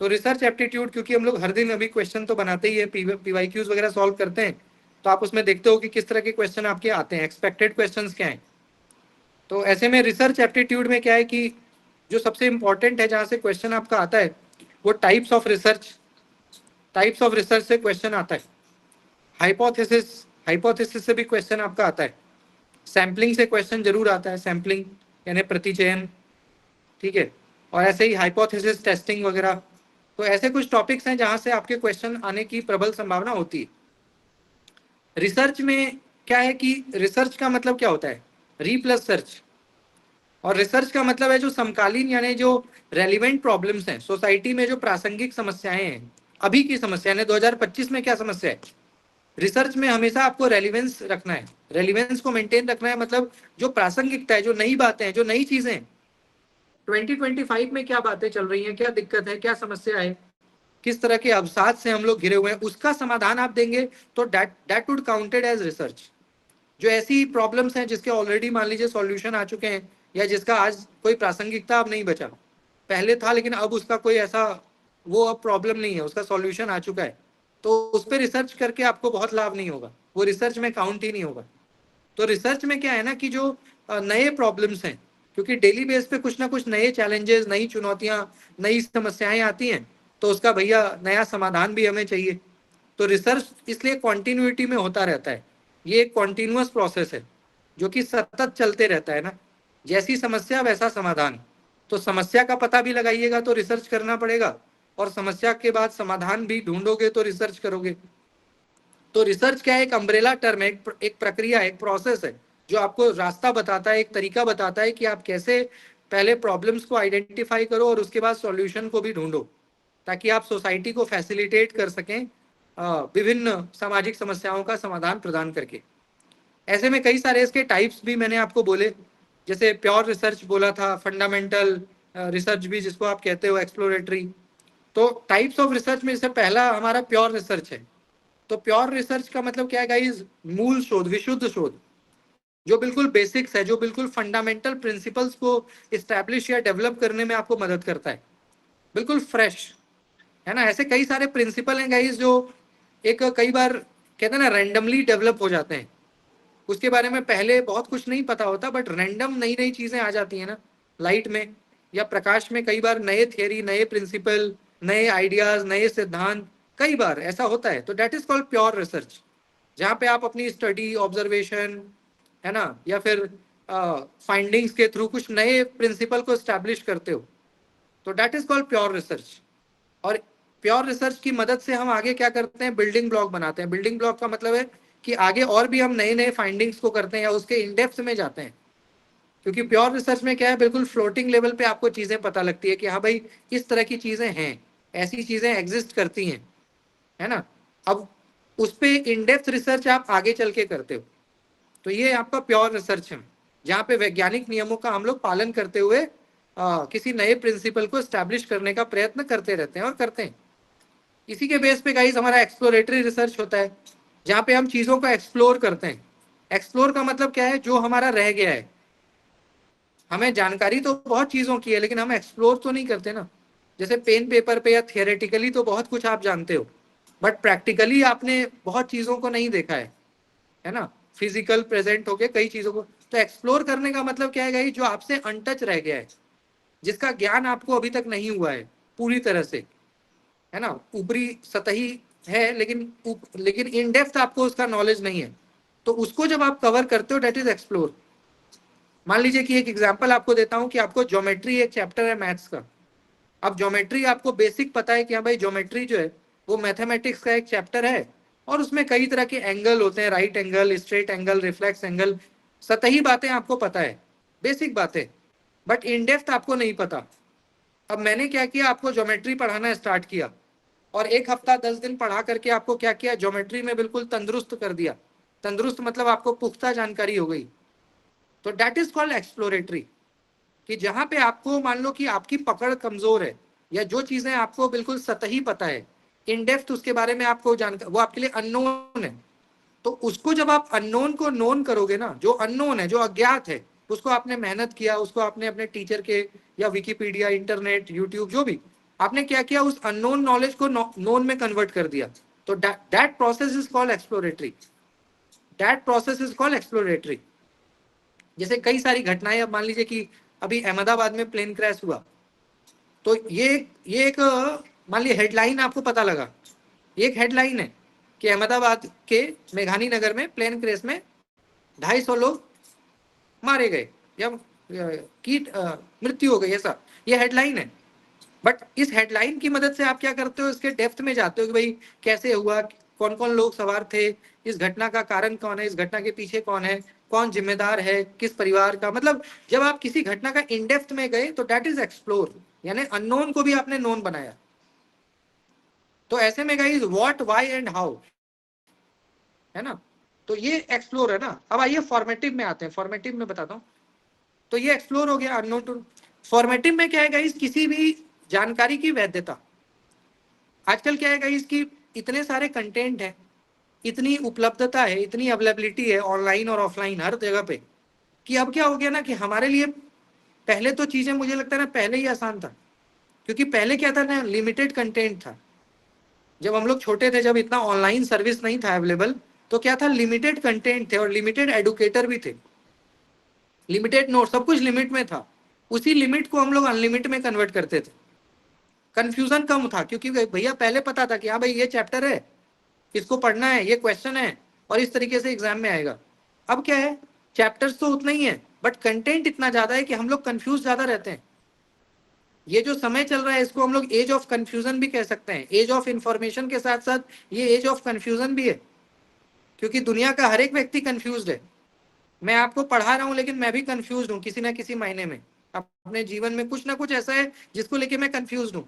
तो रिसर्च एप्टीट्यूड, क्योंकि हम लोग हर दिन अभी क्वेश्चन तो बनाते ही है, पीवाईक्यूज वगैरह सॉल्व करते हैं, तो आप उसमें देखते हो कि किस तरह के क्वेश्चन आपके आते हैं, एक्सपेक्टेड क्वेश्चंस क्या हैं। तो ऐसे में रिसर्च एप्टीट्यूड में क्या है कि जो सबसे इंपॉर्टेंट है, जहाँ से क्वेश्चन आपका आता है, वो टाइप्स ऑफ रिसर्च से क्वेश्चन आता है। हाइपोथेसिस, हाइपोथेसिस से भी क्वेश्चन आपका आता है, सैम्पलिंग से क्वेश्चन जरूर आता है, सैम्पलिंग यानी प्रतिचयन, ठीक है, और ऐसे ही हाइपोथेसिस टेस्टिंग वगैरह। तो ऐसे कुछ टॉपिक्स हैं जहां से आपके क्वेश्चन आने की प्रबल संभावना होती है। रिसर्च में क्या है कि रिसर्च का मतलब क्या होता है, री प्लस सर्च, और रिसर्च का मतलब है जो समकालीन यानी जो रेलिवेंट प्रॉब्लम्स हैं सोसाइटी में, जो प्रासंगिक समस्याएं हैं, अभी की समस्या यानी 2025 में क्या समस्या है, रिसर्च में हमेशा आपको रेलिवेंस रखना है, रेलिवेंस को मेंटेन रखना है, मतलब जो प्रासंगिकता है, जो नई बातें हैं, जो नई चीजें हैं, 2025 में क्या बातें चल रही हैं, क्या दिक्कत है, क्या समस्या है, किस तरह के अवसाद से हम लोग घिरे हुए हैं, उसका समाधान आप देंगे तो that would counted as research. जो ऐसी प्रॉब्लम्स हैं जिसके ऑलरेडी मान लीजिए सॉल्यूशन आ चुके हैं, या जिसका आज कोई प्रासंगिकता अब नहीं बचा, पहले था लेकिन अब उसका कोई ऐसा वो अब प्रॉब्लम नहीं है, उसका सॉल्यूशन आ चुका है, तो उस पर रिसर्च करके आपको बहुत लाभ नहीं होगा, वो रिसर्च में काउंट ही नहीं होगा। तो रिसर्च में क्या है ना कि जो नए प्रॉब्लम्स हैं, क्योंकि डेली बेस पे कुछ ना कुछ नए चैलेंजेस, नई चुनौतियां, नई समस्याएं आती हैं, तो उसका भैया नया समाधान भी हमें चाहिए। तो रिसर्च इसलिए कॉन्टिन्यूटी में होता रहता है, ये एक कॉन्टिन्यूअस प्रोसेस है जो कि सतत चलते रहता है ना, जैसी समस्या वैसा समाधान। तो समस्या का पता भी लगाइएगा तो रिसर्च करना पड़ेगा, और समस्या के बाद समाधान भी ढूंढोगे तो रिसर्च करोगे। तो रिसर्च क्या है, एक अम्ब्रेला टर्म है, एक प्रक्रिया है, एक प्रोसेस है जो आपको रास्ता बताता है, एक तरीका बताता है कि आप कैसे पहले प्रॉब्लम्स को आइडेंटिफाई करो और उसके बाद सॉल्यूशन को भी ढूंढो, ताकि आप सोसाइटी को फैसिलिटेट कर सकें विभिन्न सामाजिक समस्याओं का समाधान प्रदान करके। ऐसे में कई सारे इसके टाइप्स भी मैंने आपको बोले, जैसे प्योर रिसर्च बोला था, फंडामेंटल रिसर्च भी जिसको आप कहते हो, एक्सप्लोरेटरी। तो टाइप्स ऑफ रिसर्च में से पहला हमारा प्योर रिसर्च है। तो प्योर रिसर्च का मतलब क्या है गाइस, मूल शोध, विशुद्ध शोध, जो बिल्कुल बेसिक्स है, जो बिल्कुल फंडामेंटल प्रिंसिपल्स को इस्टेब्लिश या डेवलप करने में आपको मदद करता है, बिल्कुल फ्रेश, है ना। ऐसे कई सारे प्रिंसिपल हैं गाइस जो एक कई बार कहते हैं ना रैंडमली डेवलप हो जाते हैं, उसके बारे में पहले बहुत कुछ नहीं पता होता, बट रैंडम नई नई चीजें आ जाती हैं ना, लाइट में या प्रकाश में, कई बार नए थियरी, नए प्रिंसिपल, नए आइडियाज, नए सिद्धांत, कई बार ऐसा होता है। तो that is called pure research, जहाँ पे आप अपनी स्टडी, ऑब्जर्वेशन, है ना, या फिर फाइंडिंग्स के थ्रू कुछ नए प्रिंसिपल को स्टैब्लिश करते हो, तो that is called pure research. और प्योर रिसर्च की मदद से हम आगे क्या करते हैं, बिल्डिंग ब्लॉक बनाते हैं। बिल्डिंग ब्लॉक का मतलब है कि आगे और भी हम नए नए फाइंडिंग्स को करते हैं या उसके इन डेप्थ में जाते हैं, क्योंकि प्योर रिसर्च में क्या है, बिल्कुल फ्लोटिंग लेवल पे आपको चीजें पता लगती है कि हाँ भाई इस तरह की चीजें हैं, ऐसी चीजें एग्जिस्ट करती हैं, है ना। अब उस पे इन डेप्थ रिसर्च आप आगे चल के करते हो, तो ये आपका प्योर रिसर्च है, जहाँ पे वैज्ञानिक नियमों का हम लोग पालन करते हुए किसी नए प्रिंसिपल को स्टैब्लिश करने का प्रयत्न करते रहते हैं और करते हैं। इसी के बेस पे गाइस हमारा एक्सप्लोरेटरी रिसर्च होता है, जहाँ पे हम चीजों को एक्सप्लोर करते हैं। एक्सप्लोर का मतलब क्या है, जो हमारा रह गया है, हमें जानकारी तो बहुत चीजों की है लेकिन हम एक्सप्लोर तो नहीं करते ना। जैसे पेन पेपर पे या थियोरेटिकली तो बहुत कुछ आप जानते हो, बट प्रैक्टिकली आपने बहुत चीजों को नहीं देखा है ना, फिजिकल प्रेजेंट होके कई चीजों को। तो एक्सप्लोर करने का मतलब क्या है गाइस, जो आपसे अनटच रह गया है, जिसका ज्ञान आपको अभी तक नहीं हुआ है पूरी तरह से, है ना, ऊपरी सतही है लेकिन इन डेप्थ आपको उसका नॉलेज नहीं है, तो उसको जब आप कवर करते हो दैट इज एक्सप्लोर। मान लीजिए कि एक एग्जांपल आपको देता हूं कि आपको ज्योमेट्री एक चैप्टर है मैथ्स का। अब ज्योमेट्री आपको बेसिक पता है कि हाँ भाई ज्योमेट्री जो है वो मैथमेटिक्स का एक चैप्टर है, और उसमें कई तरह के एंगल होते हैं, right angle, straight angle, reflex angle, सतही बातें आपको पता है, बेसिक बातें, बट इन डेप्थ आपको नहीं पता। अब मैंने क्या किया, आपको ज्योमेट्री पढ़ाना स्टार्ट किया, और एक हफ्ता 10 दिन पढ़ा करके आपको क्या किया, ज्योमेट्री में बिल्कुल तंदुरुस्त कर दिया। तंदुरुस्त मतलब आपको पुख्ता जानकारी हो गई, तो दैट इज कॉल्ड एक्सप्लोरेटरी। कि जहां पे आपको मान लो कि आपकी पकड़ कमजोर है, या जो चीजें आपको बिल्कुल सतही पता है, इन डेप्थ उसके बारे में आपको जानकर वो आपके लिए अननोन है, तो उसको जब आप अननोन को नोन करोगे ना, जो अननोन है, जो अज्ञात है, उसको आपने मेहनत किया, उसको आपने अपने टीचर के या विकिपीडिया, इंटरनेट, यूट्यूब, जो भी आपने क्या किया, उस अननोन नॉलेज को नोन में कन्वर्ट कर दिया, तो that process is called exploratory. That process is called exploratory. जैसे कई सारी घटनाएं, अब मान लीजिए कि अभी अहमदाबाद में प्लेन क्रैश हुआ, तो ये एक मान लीजिए हेडलाइन आपको पता लगा, ये एक हेडलाइन है, कि अहमदाबाद के मेघानी नगर में प्लेन क्रैश में 250 लोग मारे गए या की मृत्यु हो गई, ऐसा ये हेडलाइन है। बट इस हेडलाइन की मदद से आप क्या करते हो, इसके डेप्थ में जाते हो कि भाई कैसे हुआ, कौन कौन लोग सवार थे, इस घटना का कारण कौन है, इस घटना के पीछे कौन है, कौन जिम्मेदार है, किस परिवार का। मतलब जब आप किसी घटना का इन डेप्थ में गए तो दैट इज एक्सप्लोर, यानी अननोन को भी आपने नोन बनाया। तो ऐसे में guys what, why and how, है ना, तो ये एक्सप्लोर है ना। अब आइए फॉर्मेटिव में आते हैं, फॉर्मेटिव में बताता हूँ। तो ये एक्सप्लोर हो गया अननोन टू। फॉर्मेटिव में क्या है गाइस, किसी भी जानकारी की वैधता। आजकल क्या है गाइस कि इतने सारे कंटेंट है, इतनी उपलब्धता है, इतनी अवेलेबिलिटी है ऑनलाइन और ऑफलाइन हर जगह पे, कि अब क्या हो गया ना कि हमारे लिए पहले तो चीजें मुझे लगता है ना पहले ही आसान था, क्योंकि पहले क्या था ना, लिमिटेड कंटेंट था। जब हम लोग छोटे थे, जब इतना ऑनलाइन सर्विस नहीं था अवेलेबल, तो क्या था, लिमिटेड कंटेंट थे और लिमिटेड एडुकेटर भी थे, लिमिटेड नोट, सब कुछ लिमिट में था। उसी लिमिट को हम लोग अनलिमिट में कन्वर्ट करते थे। कंफ्यूजन कम था, क्योंकि भैया पहले पता था कि हाँ भाई ये चैप्टर है, इसको पढ़ना है, ये क्वेश्चन है और इस तरीके से एग्जाम में आएगा। अब क्या है, चैप्टर्स तो उतना ही है बट कंटेंट इतना ज्यादा है कि हम लोग कंफ्यूज ज्यादा रहते हैं। ये जो समय चल रहा है इसको हम लोग एज ऑफ कंफ्यूजन भी कह सकते हैं। एज ऑफ इंफॉर्मेशन के साथ साथ ये एज ऑफ कंफ्यूजन भी है, क्योंकि दुनिया का हर एक व्यक्ति कंफ्यूज है। मैं आपको पढ़ा रहा हूं लेकिन मैं भी कंफ्यूज हूं किसी ना किसी मायने में। अपने जीवन में कुछ ना कुछ ऐसा है जिसको लेके मैं कंफ्यूज हूं,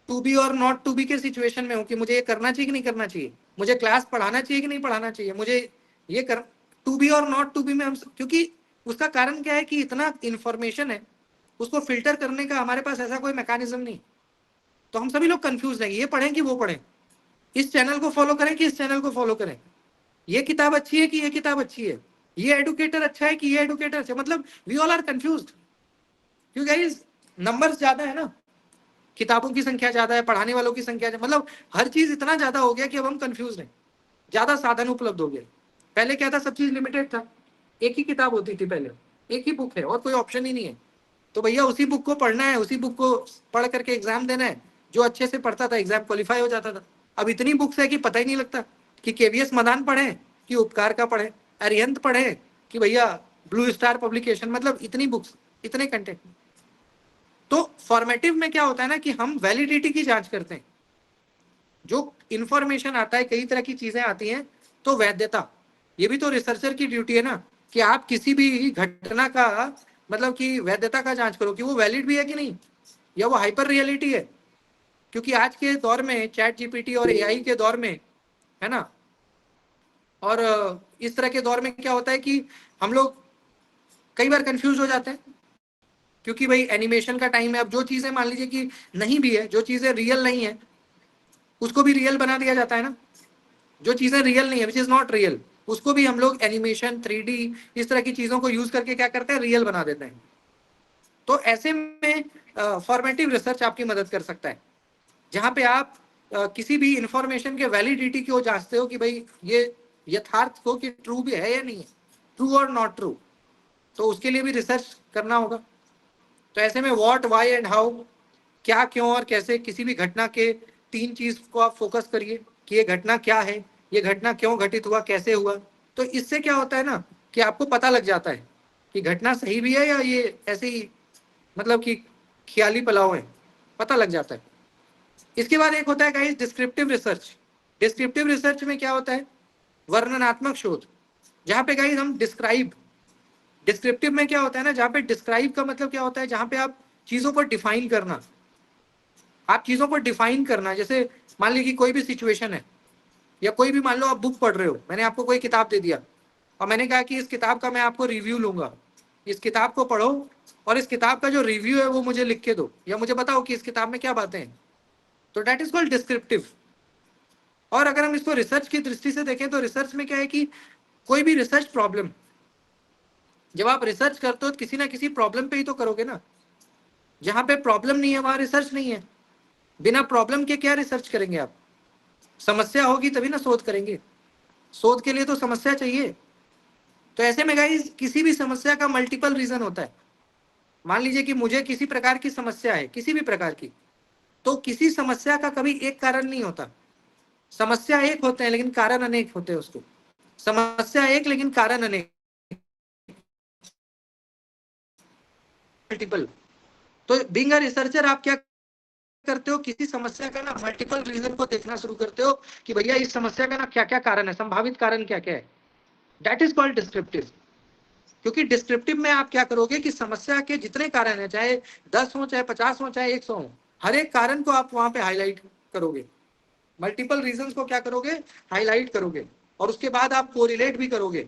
टू बी और नॉट टू बी के सिचुएशन में हूँ कि मुझे ये करना चाहिए कि नहीं करना चाहिए, मुझे क्लास पढ़ाना चाहिए कि नहीं पढ़ाना चाहिए, मुझे ये कर, टू बी और नॉट टू बी में हम, क्योंकि उसका कारण क्या है कि इतना इंफॉर्मेशन है, उसको फिल्टर करने का हमारे पास ऐसा कोई मैकेनिज्म नहीं। तो हम सभी लोग कंफ्यूज हैं, ये पढ़ें कि वो पढ़ें, इस चैनल को फॉलो करें कि इस चैनल को फॉलो करें, ये किताब अच्छी है कि ये किताब अच्छी है, ये एडुकेटर अच्छा है कि ये एडुकेटर अच्छा है। मतलब वी ऑल आर कंफ्यूज्ड, क्योंकि गाइस नंबर्स ज्यादा है ना, किताबों की संख्या ज्यादा है, पढ़ाने वालों की संख्या, मतलब हर चीज इतना ज्यादा हो गया कि अब हम कंफ्यूज हैं, ज्यादा साधन उपलब्ध हो गए। पहले क्या था, सब चीज लिमिटेड था, एक ही किताब होती थी पहले, एक ही बुक है और कोई ऑप्शन ही नहीं है। तो भैया उसी बुक को पढ़ना है, उसी बुक को पढ़ करके एग्जाम देना है। जो अच्छे से पढ़ता था एग्जाम क्वालिफाई हो जाता था। अब इतनी बुक्स है कि पता ही नहीं लगता कि केवीएस मदान पढ़े कि उपकार का पढ़े, अरिहंत पढ़े कि भैया ब्लू स्टार पब्लिकेशन, मतलब इतनी बुक्स, इतने कंटेंट। तो फॉर्मेटिव में क्या होता है ना कि हम वैलिडिटी की जांच करते हैं, जो इंफॉर्मेशन आता है, कई तरह की चीजें आती हैं, तो वैधता, ये भी तो रिसर्चर की ड्यूटी है ना कि आप किसी भी घटना का मतलब कि वैधता का जांच करो कि वो वैलिड भी है कि नहीं, या वो हाइपर रियलिटी है। क्योंकि आज के दौर में चैट जीपीटी और एआई के दौर में, है ना, और इस तरह के दौर में क्या होता है कि हम लोग कई बार कंफ्यूज हो जाते हैं, क्योंकि भाई एनिमेशन का टाइम है। अब जो चीजें मान लीजिए कि नहीं भी है, जो चीजें रियल नहीं है उसको भी रियल बना दिया जाता है ना, जो चीजें रियल नहीं है विच इज नॉट रियल, उसको भी हम लोग एनिमेशन 3D इस तरह की चीजों को यूज करके क्या करते हैं, रियल बना देते हैं। तो ऐसे में फॉर्मेटिव रिसर्च आपकी मदद कर सकता है, जहां पे आप किसी भी इंफॉर्मेशन के वैलिडिटी को जांचते हो कि भाई ये यथार्थ को कि ट्रू भी है या नहीं है, ट्रू और नॉट ट्रू, तो उसके लिए भी रिसर्च करना होगा। तो ऐसे में व्हाट, व्हाई एंड हाउ, क्या, क्यों और कैसे, किसी भी घटना के 3 चीज को आप फोकस करिए कि ये घटना क्या है, ये घटना क्यों घटित हुआ, कैसे हुआ। तो इससे क्या होता है ना कि आपको पता लग जाता है कि घटना सही भी है या ये ऐसे ही मतलब कि ख्याली पलाव है, पता लग जाता है। इसके बाद एक होता है guys descriptive research. Descriptive research में क्या होता है, वर्णनात्मक शोध, जहां पे गाइस हम डिस्क्राइब, डिस्क्रिप्टिव में क्या होता है ना, जहां पे डिस्क्राइब का मतलब क्या होता है, जहां पे आप चीजों को डिफाइन करना, आप चीजों को डिफाइन करना। जैसे मान लीजिए कोई भी सिचुएशन है, या कोई भी, मान लो आप बुक पढ़ रहे हो, मैंने आपको कोई किताब दे दिया और मैंने कहा कि इस किताब का मैं आपको रिव्यू लूंगा, इस किताब को पढ़ो और इस किताब का जो रिव्यू है वो मुझे लिख के दो, या मुझे बताओ कि इस किताब में क्या बातें हैं। तो दैट इज कॉल्ड डिस्क्रिप्टिव। और अगर हम इसको रिसर्च की दृष्टि से देखें तो रिसर्च में क्या है कि कोई भी रिसर्च प्रॉब्लम, जब आप रिसर्च करते हो तो किसी ना किसी प्रॉब्लम पे ही तो करोगे ना। जहां पे प्रॉब्लम नहीं है वहां रिसर्च नहीं है। बिना प्रॉब्लम के क्या रिसर्च करेंगे आप, समस्या होगी तभी ना शोध करेंगे, शोध के लिए तो समस्या चाहिए। तो ऐसे में गाइस किसी भी समस्या का मल्टीपल रीजन होता है। मान लीजिए कि मुझे किसी प्रकार की समस्या है, किसी भी प्रकार की, तो किसी समस्या का कभी एक कारण नहीं होता, समस्या एक होते हैं लेकिन कारण अनेक होते हैं उसको, समस्या एक लेकिन कारण अनेक, मल्टीपल। तो बीइंग अ रिसर्चर आप क्या करते हो, किसी समस्या का ना मल्टीपल रीजन को देखना शुरू करते हो कि भैया इस समस्या का ना क्या क्या कारण है, संभावित कारण क्या क्या है। That is called descriptive. क्योंकि डिस्क्रिप्टिव में आप क्या करोगे कि समस्या के जितने कारण है, चाहे 10 हो, चाहे 50 हो, चाहे 100 हो, हर एक कारण को आप वहां पे हाईलाइट करोगे, मल्टीपल रीजंस को क्या करोगे, हाईलाइट करोगे। और उसके बाद आप कोरिलेट भी करोगे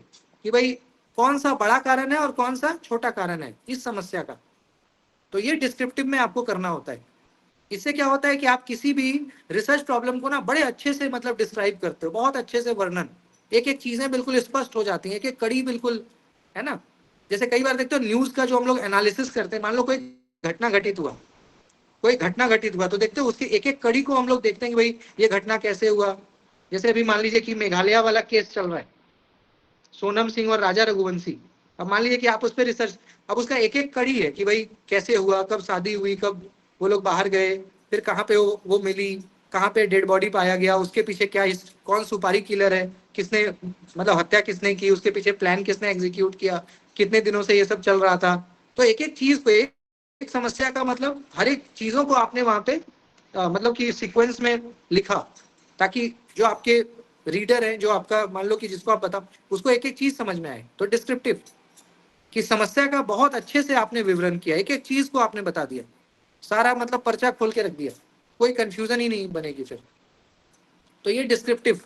कि भाई कौन सा बड़ा कारण है और कौन सा छोटा कारण है इस समस्या का। तो ये डिस्क्रिप्टिव में आपको करना होता है। इससे क्या होता है कि आप किसी भी रिसर्च प्रॉब्लम को ना बड़े अच्छे से मतलब डिस्क्राइब करते हो, बहुत अच्छे से वर्णन, एक एक चीजें बिल्कुल स्पष्ट हो जाती हैं, एक एक कड़ी बिल्कुल, है ना। जैसे कई बार देखते हो न्यूज का जो हम लोग एनालिसिस करते हैं, मान लो कोई घटना घटित हुआ, कोई घटना घटित हुआ तो देखते हो उसकी एक एक कड़ी को हम लोग देखते हैं कि भाई ये घटना कैसे हुआ। जैसे अभी मान लीजिए कि मेघालय वाला केस चल रहा है, सोनम सिंह और राजा रघुवंशी। अब मान लीजिए कि आप उस पर रिसर्च, अब उसका एक एक कड़ी है कि भाई कैसे हुआ, कब शादी हुई, कब वो लोग बाहर गए, फिर कहाँ पे वो मिली, कहाँ पे डेड बॉडी पाया गया, उसके पीछे क्या, कौन सुपारी किलर है, किसने मतलब हत्या किसने की, उसके पीछे प्लान किसने एग्जीक्यूट किया, कितने दिनों से ये सब चल रहा था। तो एक एक चीज को, एक समस्या का मतलब हर एक चीजों को आपने वहां पे मतलब कि सीक्वेंस में लिखा, ताकि जो आपके रीडर है, जो आपका मान लो कि जिसको आप बता, उसको एक एक चीज समझ में आए। तो डिस्क्रिप्टिव कि समस्या का बहुत अच्छे से आपने विवरण किया, एक एक चीज को आपने बता दिया, सारा मतलब पर्चा खोल के रख दिया, कोई कंफ्यूजन ही नहीं बनेगी फिर। तो ये डिस्क्रिप्टिव।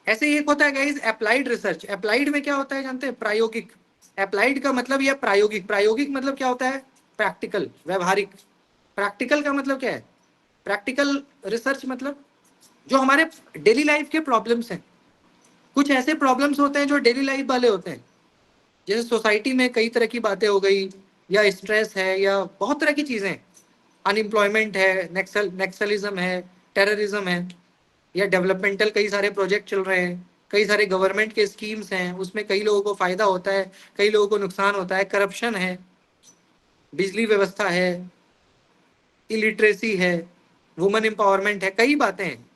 ऐसे ही एक होता है गाइस अप्लाइड रिसर्च। अप्लाइड में क्या होता है जानते हैं, प्रायोगिक। अप्लाइड का मतलब यह प्रायोगिक, प्रायोगिक मतलब क्या होता है, प्रैक्टिकल, व्यवहारिक। प्रैक्टिकल का मतलब क्या है, प्रैक्टिकल रिसर्च मतलब जो हमारे डेली लाइफ के प्रॉब्लम्स हैं, कुछ ऐसे प्रॉब्लम्स होते हैं जो डेली लाइफ वाले होते हैं, जैसे सोसाइटी में कई तरह की बातें हो गई, या स्ट्रेस है, या बहुत तरह की चीजें, अनएम्प्लॉयमेंट है, नेक्सलिज्म है, टेररिज्म है, या डेवलपमेंटल कई सारे प्रोजेक्ट चल रहे हैं, कई सारे गवर्नमेंट के स्कीम्स हैं, उसमें कई लोगों को फायदा होता है, कई लोगों को नुकसान होता है, करप्शन है, बिजली व्यवस्था है, इलिटरेसी है, वुमेन एम्पावरमेंट है, कई बातें हैं।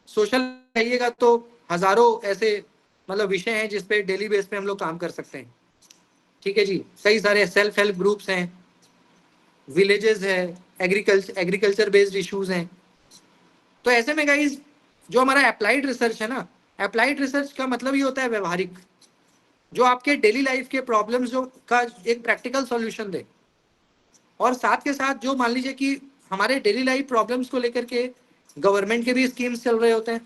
सोशल कहिएगा तो हजारों ऐसे मतलब विषय हैं जिसपे डेली बेस पे हम लोग काम कर सकते हैं। ठीक है जी, कई सारे सेल्फ हेल्प ग्रुप्स हैं, विलेजेस है, एग्रीकल्चर बेस्ड इश्यूज हैं। तो ऐसे में गाइस जो हमारा अप्लाइड रिसर्च है ना, अप्लाइड रिसर्च का मतलब ये होता है व्यवहारिक, जो आपके डेली लाइफ के प्रॉब्लम्स जो का एक प्रैक्टिकल सॉल्यूशन दे। और साथ के साथ जो मान लीजिए कि हमारे डेली लाइफ प्रॉब्लम्स को लेकर के गवर्नमेंट के भी स्कीम्स चल रहे होते हैं,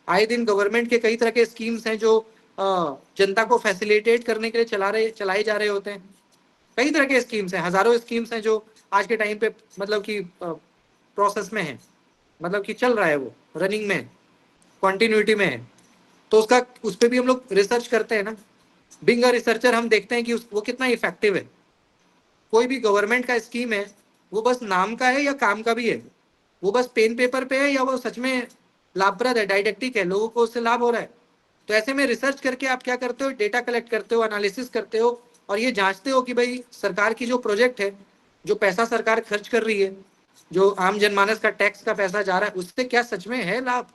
आए दिन गवर्नमेंट के कई तरह के स्कीम्स हैं जो जनता को फैसिलिटेट करने के लिए चलाए जा रहे होते हैं। कई तरह के स्कीम्स हैं, हजारों स्कीम्स हैं जो आज के टाइम पे मतलब कि प्रोसेस में है, मतलब कि चल रहा है, वो रनिंग में, कॉन्टिन्यूटी में है। तो उसका उस पर भी हम लोग रिसर्च करते हैं ना। बीइंग अ रिसर्चर हम देखते हैं कि वो कितना इफेक्टिव है। कोई भी गवर्नमेंट का स्कीम है, वो बस नाम का है या काम का भी है, वो बस पेन पेपर पे है या वो सच में लाभप्रद है, डाइडेक्टिक है, लोगों को उससे लाभ हो रहा है। तो ऐसे में रिसर्च करके आप क्या करते हो, डेटा कलेक्ट करते हो, एनालिसिस करते हो, और ये जांचते हो कि भाई सरकार की जो प्रोजेक्ट है, जो पैसा सरकार खर्च कर रही है, जो आम जनमानस का टैक्स का पैसा जा रहा है, उससे क्या सच में है लाभ,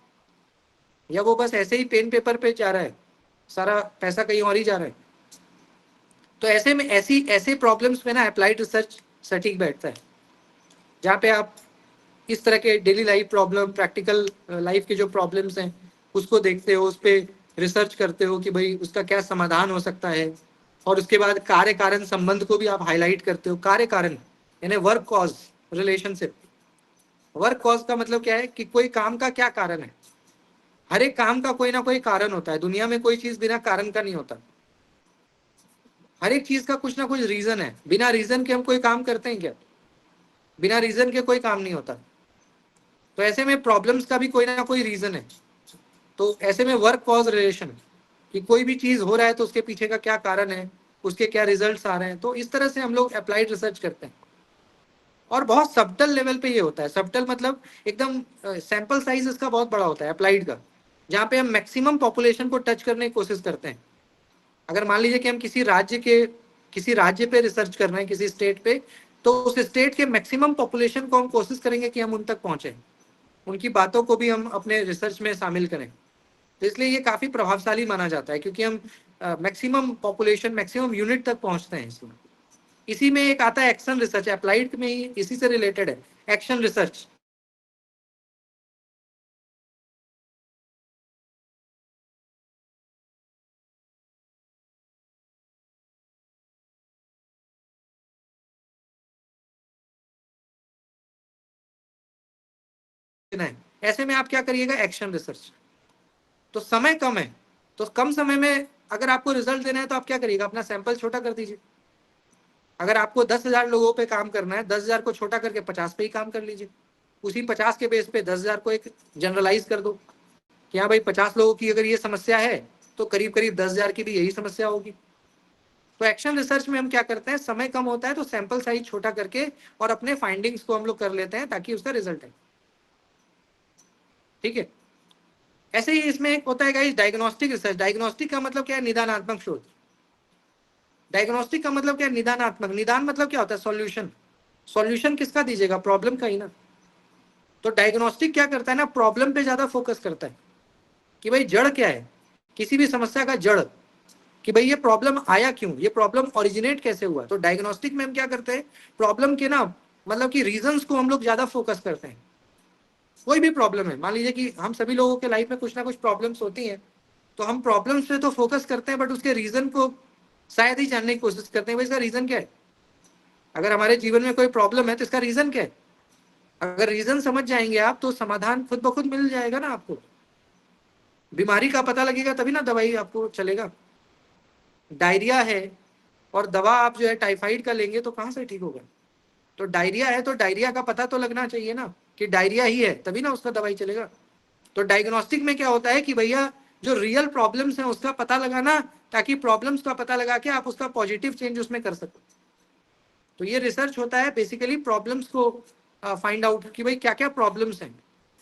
या वो बस ऐसे ही पेन पेपर पे जा रहा है, सारा पैसा कहीं और ही जा रहा है। तो ऐसे में ऐसे प्रॉब्लम्स में ना अप्लाइड रिसर्च सटीक बैठता है, जहाँ पे आप इस तरह के daily life problem, practical life के जो प्रॉब्लम्स हैं उसको देखते हो, उस पर रिसर्च करते हो कि भाई उसका क्या समाधान हो सकता है। और उसके बाद कार्य कारण संबंध को भी आप हाईलाइट करते हो। कार्य कारण यानी work cause relationship. Work cause का मतलब क्या है कि कोई काम का क्या कारण है। हर एक काम का कोई ना कोई कारण होता है, दुनिया में कोई चीज बिना कारण का नहीं होता। हर एक चीज का कुछ ना कुछ रीजन है, बिना रीजन के हम कोई काम करते हैं क्या, बिना रीजन के कोई काम नहीं होता। तो ऐसे में प्रॉब्लम्स का भी कोई ना कोई रीजन है। तो ऐसे में वर्क कॉज रिलेशन, कि कोई भी चीज हो रहा है तो उसके पीछे का क्या कारण है, उसके क्या रिजल्ट्स आ रहे हैं। तो इस तरह से हम लोग अप्लाइड रिसर्च करते हैं। और बहुत सब्टल लेवल पे ये होता है। सब्टल मतलब एकदम सैंपल साइज इसका बहुत बड़ा होता है अप्लाइड का, जहाँ पे हम मैक्सिमम पॉपुलेशन को टच करने की कोशिश करते हैं। अगर मान लीजिए कि हम किसी राज्य पे रिसर्च कर रहे हैं, किसी स्टेट पे, तो उस स्टेट के मैक्सिमम पॉपुलेशन को हम कोशिश करेंगे कि हम उन तक पहुंचे। उनकी बातों को भी हम अपने रिसर्च में शामिल करें। तो इसलिए ये काफ़ी प्रभावशाली माना जाता है, क्योंकि हम मैक्सिमम पॉपुलेशन, मैक्सिमम यूनिट तक पहुंचते हैं इसमें। इसी में एक आता है एक्शन रिसर्च, अप्लाइड में ही इसी से रिलेटेड है एक्शन रिसर्च। ऐसे में आप क्या करिएगा, एक्शन रिसर्च। तो समय कम है, तो कम समय में अगर आपको रिजल्ट देना है तो आप क्या करिएगा, अपना सैंपल छोटा कर दीजिए। अगर आपको 10,000 लोगों पे काम करना है, 10,000 को छोटा करके 50 पे ही काम कर लीजिए। उसी 50 के बेस पे 10,000 को एक जनरलाइज कर दो कि हाँ भाई 50 लोगों की अगर ये समस्या है तो करीब करीब 10,000 की भी यही समस्या होगी। तो एक्शन रिसर्च में हम क्या करते हैं, समय कम होता है तो सैंपल साइज छोटा करके और अपने फाइंडिंग्स को हम लोग कर लेते हैं ताकि उसका रिजल्ट है। ठीक है। ऐसे ही इसमें एक होता है गाइस डायग्नोस्टिक रिसर्च। डायग्नोस्टिक का मतलब क्या है, निदानात्मक शोध। डायग्नोस्टिक का मतलब क्या है, निदानात्मक। निदान मतलब क्या होता है, सॉल्यूशन। सॉल्यूशन किसका दीजिएगा, प्रॉब्लम का ही ना। तो डायग्नोस्टिक क्या करता है ना, प्रॉब्लम पे ज्यादा फोकस करता है कि भाई जड़ क्या है, किसी भी समस्या का जड़, कि भाई ये प्रॉब्लम आया क्यों, ये प्रॉब्लम ओरिजिनेट कैसे हुआ। तो डायग्नोस्टिक में हम क्या करते हैं, प्रॉब्लम के ना मतलब कि रीजंस को हम लोग ज्यादा फोकस करते हैं। कोई भी प्रॉब्लम है, मान लीजिए कि हम सभी लोगों के लाइफ में कुछ ना कुछ प्रॉब्लम्स होती हैं, तो हम प्रॉब्लम्स पे तो फोकस करते हैं बट उसके रीजन को शायद ही जानने की कोशिश करते हैं, भाई इसका रीजन क्या है। अगर हमारे जीवन में कोई प्रॉब्लम है तो इसका रीजन क्या है। अगर रीजन समझ जाएंगे आप तो समाधान खुद ब खुद मिल जाएगा ना आपको। बीमारी का पता लगेगा तभी ना दवाई आपको चलेगा। डायरिया है और दवा आप जो है टाइफाइड का लेंगे तो कहाँ से ठीक होगा। तो डायरिया है तो डायरिया का पता तो लगना चाहिए ना कि डायरिया ही है, तभी ना उसका दवाई चलेगा। तो डायग्नोस्टिक में क्या होता है कि भैया जो रियल प्रॉब्लम्स हैं उसका पता लगाना, ताकि प्रॉब्लम्स का पता लगा के आप उसका पॉजिटिव चेंज उसमें कर सको। तो ये रिसर्च होता है बेसिकली प्रॉब्लम्स को फाइंड आउट कि भाई क्या क्या प्रॉब्लम्स हैं,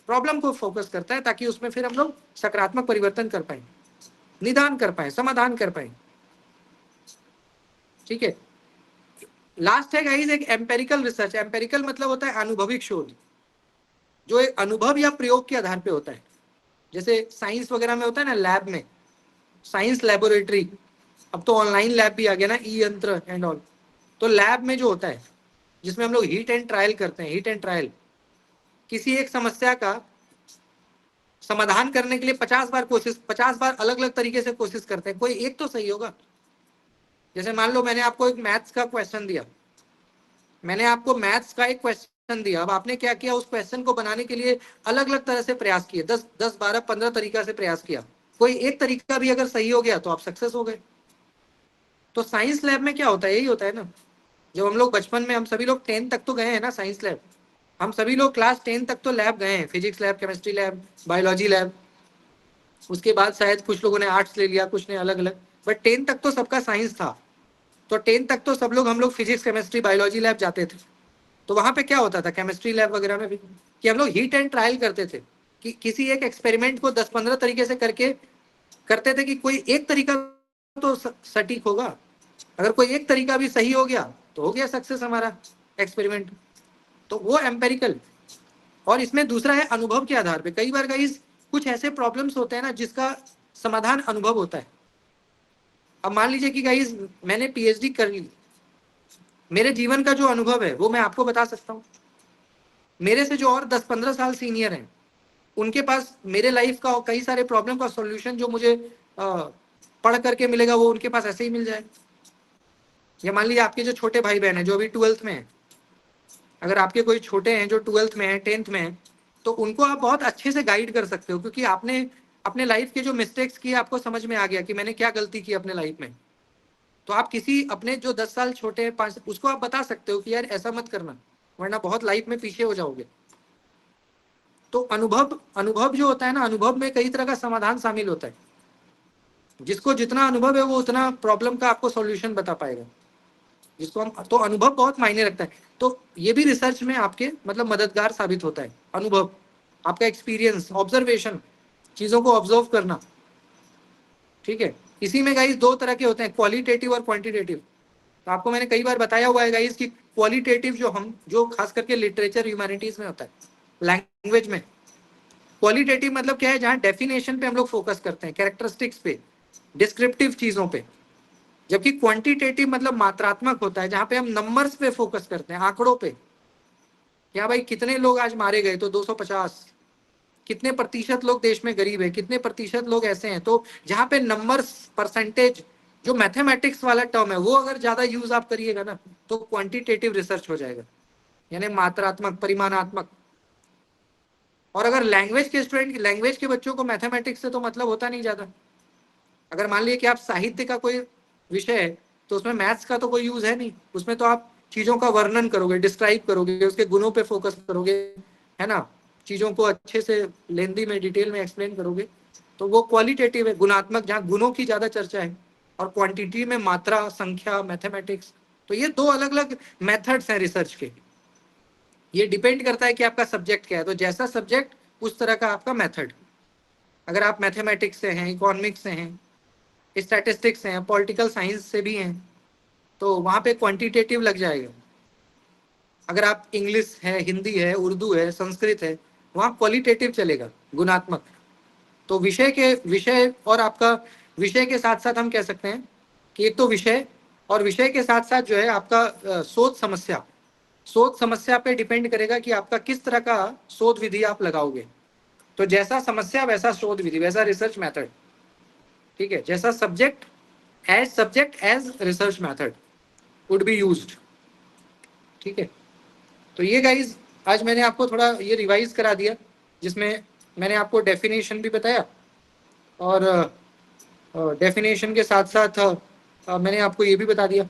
प्रॉब्लम को फोकस करता है ताकि उसमें फिर हम लोग सकारात्मक परिवर्तन कर पाए, निदान कर पाए, समाधान कर पाए। ठीक है। लास्ट है गाइस एक एम्पेरिकल रिसर्च। एम्पेरिकल मतलब होता है अनुभविक शोध, जो एक अनुभव या प्रयोग के आधार पे होता है। जैसे साइंस वगैरह में होता है ना, लैब में, साइंस लेबोरेटरी, अब तो ऑनलाइन लैब भी आ गया ना, ई यंत्र एंड ऑल। तो लैब में जो होता है जिसमें हम लोग हीट एंड ट्रायल करते हैं, हीट एंड ट्रायल, किसी एक समस्या का समाधान करने के लिए 50 बार कोशिश, 50 बार अलग अलग तरीके से कोशिश करते हैं, कोई एक तो सही होगा। जैसे मान लो मैंने आपको एक मैथ्स का क्वेश्चन दिया, मैंने आपको मैथ्स का एक क्वेश्चन दिया, अब आपने क्या किया, उस क्वेश्चन को बनाने के लिए अलग अलग तरह से प्रयास किए, 10 10 12 15 तरीका से प्रयास किया, कोई एक तरीका भी अगर सही हो गया तो आप सक्सेस हो गए। तो साइंस लैब में क्या होता है, यही होता है ना। जब हम लोग बचपन में, हम सभी लोग 10 तक तो गए हैं ना साइंस लैब, हम सभी लोग क्लास 10 तक तो लैब गए हैं, physics lab, chemistry lab, biology lab. उसके बाद शायद कुछ लोगों ने आर्ट्स ले लिया, कुछ ने अलग अलग, बट 10 तक तो सबका साइंस था। तो 10 तक तो सब लोग, हम लोग फिजिक्स, केमिस्ट्री, बायोलॉजी लैब जाते थे। तो वहां पे क्या होता था केमिस्ट्री लैब वगैरह में भी, कि हम लोग हीट एंड ट्रायल करते थे, कि किसी एक एक्सपेरिमेंट को 10-15 तरीके से करके करते थे कि कोई एक तरीका तो सटीक होगा। अगर कोई एक तरीका भी सही हो गया तो हो गया सक्सेस हमारा एक्सपेरिमेंट। तो वो एम्पेरिकल। और इसमें दूसरा है अनुभव के आधार पे। कई बार गाइस कुछ ऐसे प्रॉब्लम्स होते हैं ना जिसका समाधान अनुभव होता है। अब मान लीजिए कि गाइस मैंने पीएचडी कर ली, मेरे जीवन का जो अनुभव है वो मैं आपको बता सकता हूँ। मेरे से जो और 10-15 साल सीनियर हैं, उनके पास मेरे लाइफ का कई सारे प्रॉब्लम का सॉल्यूशन जो मुझे पढ़ करके मिलेगा वो उनके पास ऐसे ही मिल जाए। या मान लीजिए आपके जो छोटे भाई बहन हैं जो अभी 12th में हैं, अगर आपके कोई छोटे हैं जो 12th में है, 10th में है, तो उनको आप बहुत अच्छे से गाइड कर सकते हो, क्योंकि आपने अपने लाइफ के जो मिस्टेक्स किए आपको समझ में आ गया कि मैंने क्या गलती की अपने लाइफ में। तो आप किसी अपने जो 10 साल छोटे हैं, 5, उसको आप बता सकते हो कि यार ऐसा मत करना वरना बहुत लाइफ में पीछे हो जाओगे। तो अनुभव, अनुभव जो होता है ना, अनुभव में कई तरह का समाधान शामिल होता है। जिसको जितना अनुभव है वो उतना प्रॉब्लम का आपको सॉल्यूशन बता पाएगा, जिसको हम, तो अनुभव बहुत मायने रखता है। तो ये भी रिसर्च में आपके मतलब मददगार साबित होता है, अनुभव, आपका एक्सपीरियंस, ऑब्जर्वेशन, चीजों को ऑब्जर्व करना। ठीक है। इसी में गाइस दो तरह के होते हैं, क्वालिटेटिव और क्वांटिटेटिव। तो आपको मैंने कई बार बताया हुआ है गाइस कि क्वालिटेटिव जो हम, जो खास करके लिटरेचर ह्यूमैनिटीज में होता है, लैंग्वेज में, क्वालिटेटिव मतलब क्या है, जहां डेफिनेशन पे हम लोग फोकस करते हैं, कैरेक्टरिस्टिक्स पे, डिस्क्रिप्टिव चीजों पे। जबकि क्वांटिटेटिव मतलब मात्रात्मक होता है, जहां पे हम नंबर्स पे फोकस करते हैं, आंकड़ों पे। क्या भाई कितने लोग आज मारे गए, तो 250। कितने प्रतिशत लोग देश में गरीब है, कितने प्रतिशत लोग ऐसे हैं। तो जहां पे नंबर्स, परसेंटेज, जो मैथमेटिक्स वाला टर्म है, वो अगर ज्यादा यूज आप करिएगा ना, तो क्वांटिटेटिव रिसर्च हो जाएगा, यानी मात्रात्मक, परिमाणात्मक। और अगर लैंग्वेज के स्टूडेंट, लैंग्वेज के बच्चों को मैथमेटिक्स से तो मतलब होता नहीं ज्यादा। अगर मान लीजिए कि आप साहित्य का कोई विषय है, तो उसमें मैथ्स का तो कोई यूज है नहीं। उसमें तो आप चीजों का वर्णन करोगे, डिस्क्राइब करोगे, उसके गुणों पे फोकस करोगे, है ना, चीजों को अच्छे से लेंदी में, डिटेल में एक्सप्लेन करोगे। तो वो क्वालिटेटिव है, गुणात्मक, जहाँ गुणों की ज्यादा चर्चा है, और क्वांटिटी में मात्रा, संख्या, मैथमेटिक्स। तो ये दो अलग अलग मेथड्स हैं रिसर्च के। ये डिपेंड करता है कि आपका सब्जेक्ट क्या है। तो जैसा सब्जेक्ट, उस तरह का आपका मेथड। अगर आप मैथमेटिक्स से हैं, इकोनॉमिक्स से हैं, स्टैटिस्टिक्स से हैं, पॉलिटिकल साइंस से भी हैं, तो वहाँ पे क्वांटिटेटिव लग जाएगा। अगर आप इंग्लिश है, हिंदी है, उर्दू है, संस्कृत है, वहाँ क्वालिटेटिव चलेगा, गुणात्मक। तो विषय और आपका विषय के साथ साथ हम कह सकते हैं कि एक तो विषय, और विषय के साथ साथ जो है आपका शोध समस्या पे डिपेंड करेगा कि आपका किस तरह का शोध विधि आप लगाओगे। तो जैसा समस्या वैसा शोध विधि, वैसा रिसर्च मेथड। ठीक है, जैसा subject as research method would be used. ठीक है, तो ये गाइज आज मैंने आपको थोड़ा ये रिवाइज करा दिया, जिसमें मैंने आपको डेफिनेशन भी बताया, और डेफिनेशन के साथ साथ मैंने आपको ये भी बता दिया,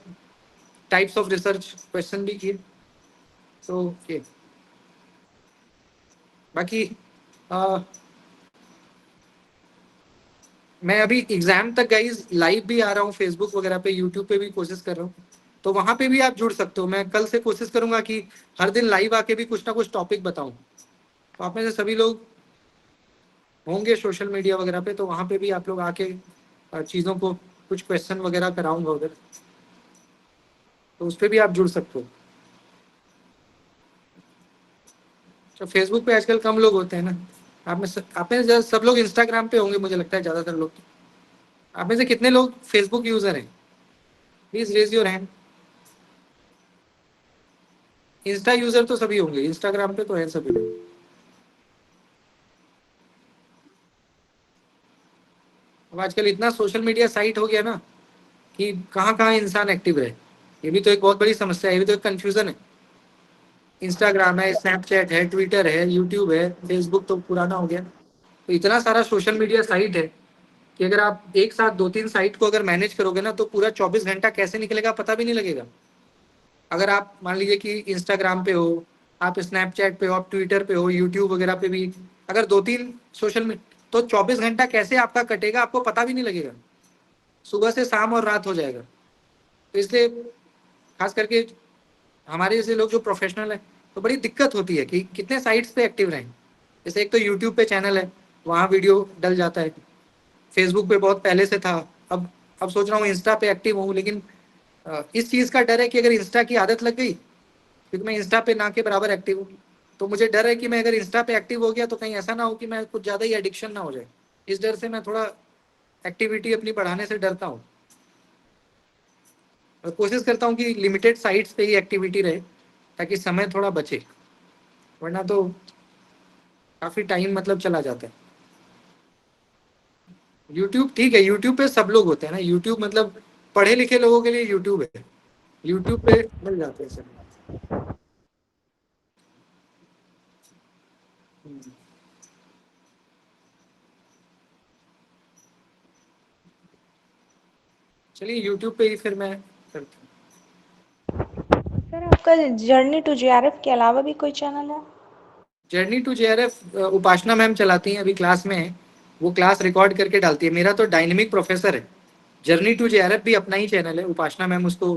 टाइप्स ऑफ रिसर्च क्वेश्चन भी किए। तो ये बाकी मैं अभी एग्जाम तक गाइज लाइव भी आ रहा हूँ, फेसबुक वगैरह पे, यूट्यूब पे भी कोशिश कर रहा हूँ। तो वहां पे भी आप जुड़ सकते हो। मैं कल से कोशिश करूंगा कि हर दिन लाइव आके भी कुछ ना कुछ टॉपिक बताऊं। तो आप में से सभी लोग होंगे सोशल मीडिया वगैरह पे, तो वहां पे भी आप लोग आके चीज़ों को, कुछ क्वेश्चन वगैरह कराऊंगा उधर, तो उस पर भी आप जुड़ सकते हो। तो फेसबुक पे आजकल कम लोग होते हैं ना। आप में से सब लोग इंस्टाग्राम पे होंगे, मुझे लगता है ज़्यादातर लोग। आप में से कितने लोग फेसबुक यूज़र हैं? Please raise your hand. Insta user तो सभी होंगे, इंस्टाग्राम पे तो है सभी लोग। अब आजकल इतना सोशल मीडिया साइट हो गया ना कि कहाँ कहाँ इंसान एक्टिव रहे। ये भी तो एक बहुत बड़ी समस्या है, ये भी तो एक कंफ्यूजन है। इंस्टाग्राम है, स्नैपचैट है, ट्विटर है, यूट्यूब है, फेसबुक तो पुराना हो गया। तो इतना सारा सोशल मीडिया साइट है कि अगर आप एक साथ 2-3 साइट को अगर मैनेज करोगे ना, तो पूरा 24 घंटा कैसे निकलेगा पता भी नहीं लगेगा। अगर आप मान लीजिए कि इंस्टाग्राम पे हो, आप स्नैपचैट पे हो, आप ट्विटर पे हो, यूट्यूब वगैरह पे भी अगर 2-3 सोशल मीडिया, तो 24 घंटा कैसे आपका कटेगा आपको पता भी नहीं लगेगा। सुबह से शाम और रात हो जाएगा। तो इसलिए खास करके हमारे जैसे लोग जो प्रोफेशनल है, तो बड़ी दिक्कत होती है कि कितने साइट्स पे एक्टिव रहें। जैसे एक तो यूट्यूब पे चैनल है, वहाँ वीडियो डल जाता है। फेसबुक पे बहुत पहले से था। अब सोच रहा हूँ इंस्टा पे एक्टिव हूँ, लेकिन इस चीज़ का डर है कि अगर इंस्टा की आदत लग गई, क्योंकि मैं इंस्टा पे ना के बराबर एक्टिव हूँ, तो मुझे डर है कि मैं अगर इंस्टा पे एक्टिव हो गया तो कहीं ऐसा ना हो कि मैं कुछ ज़्यादा ही एडिक्शन ना हो जाए। इस डर से मैं थोड़ा एक्टिविटी अपनी बढ़ाने से डरता हूँ, और कोशिश करता हूँ कि लिमिटेड साइट्स पे ही एक्टिविटी रहे, ताकि समय थोड़ा बचे, वरना तो काफ़ी टाइम मतलब चला जाता है। यूट्यूब ठीक है, यूट्यूब पे सब लोग होते हैं ना। यूट्यूब मतलब पढ़े लिखे लोगों के लिए यूट्यूब है। यूट्यूब पे मिल जाते हैं सब। चलिए यूट्यूब पे ही फिर मैं करता हूँ। सर आपका जर्नी टू जेआरएफ के अलावा भी कोई चैनल है? Journey to JRF Upasana ma'am चलाती हैं, अभी क्लास में है, वो क्लास रिकॉर्ड करके डालती है। मेरा तो डायनेमिक प्रोफेसर है। जर्नी टू जेआरएफ भी अपना ही चैनल है, उपासना मैम उसको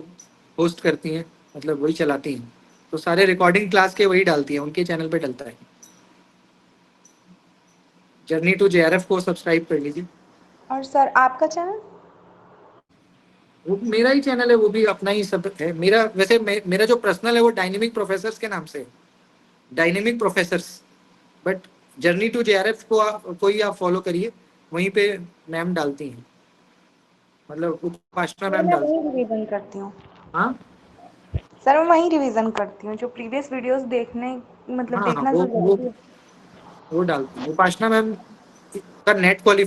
होस्ट करती हैं, मतलब वही चलाती हैं। तो सारे रिकॉर्डिंग क्लास के वही डालती हैं, उनके चैनल पे डलता है। जर्नी टू जेआरएफ को सब्सक्राइब कर लीजिए। और सर आपका चैनल? वो मेरा ही चैनल है, वो भी अपना ही सब है मेरा। वैसे मेरा जो पर्सनल है वो डायनेमिक प्रोफेसर्स के नाम से है, dynamic professors. But journey to JRF को ही आप फॉलो करिए, वहीं पे मैम डालती हैं, मतलब उपासना सर मैम मैं डालती वही रिवीजन करती हूँ। हाँ सर मैं वही रिवीजन करती हूँ, जो प्रीवियस वीडियोस देखने मतलब हाँ हाँ देखना जो जरूरी है। वो डालती हैं उपासना मैम का नेट क्वालिफाई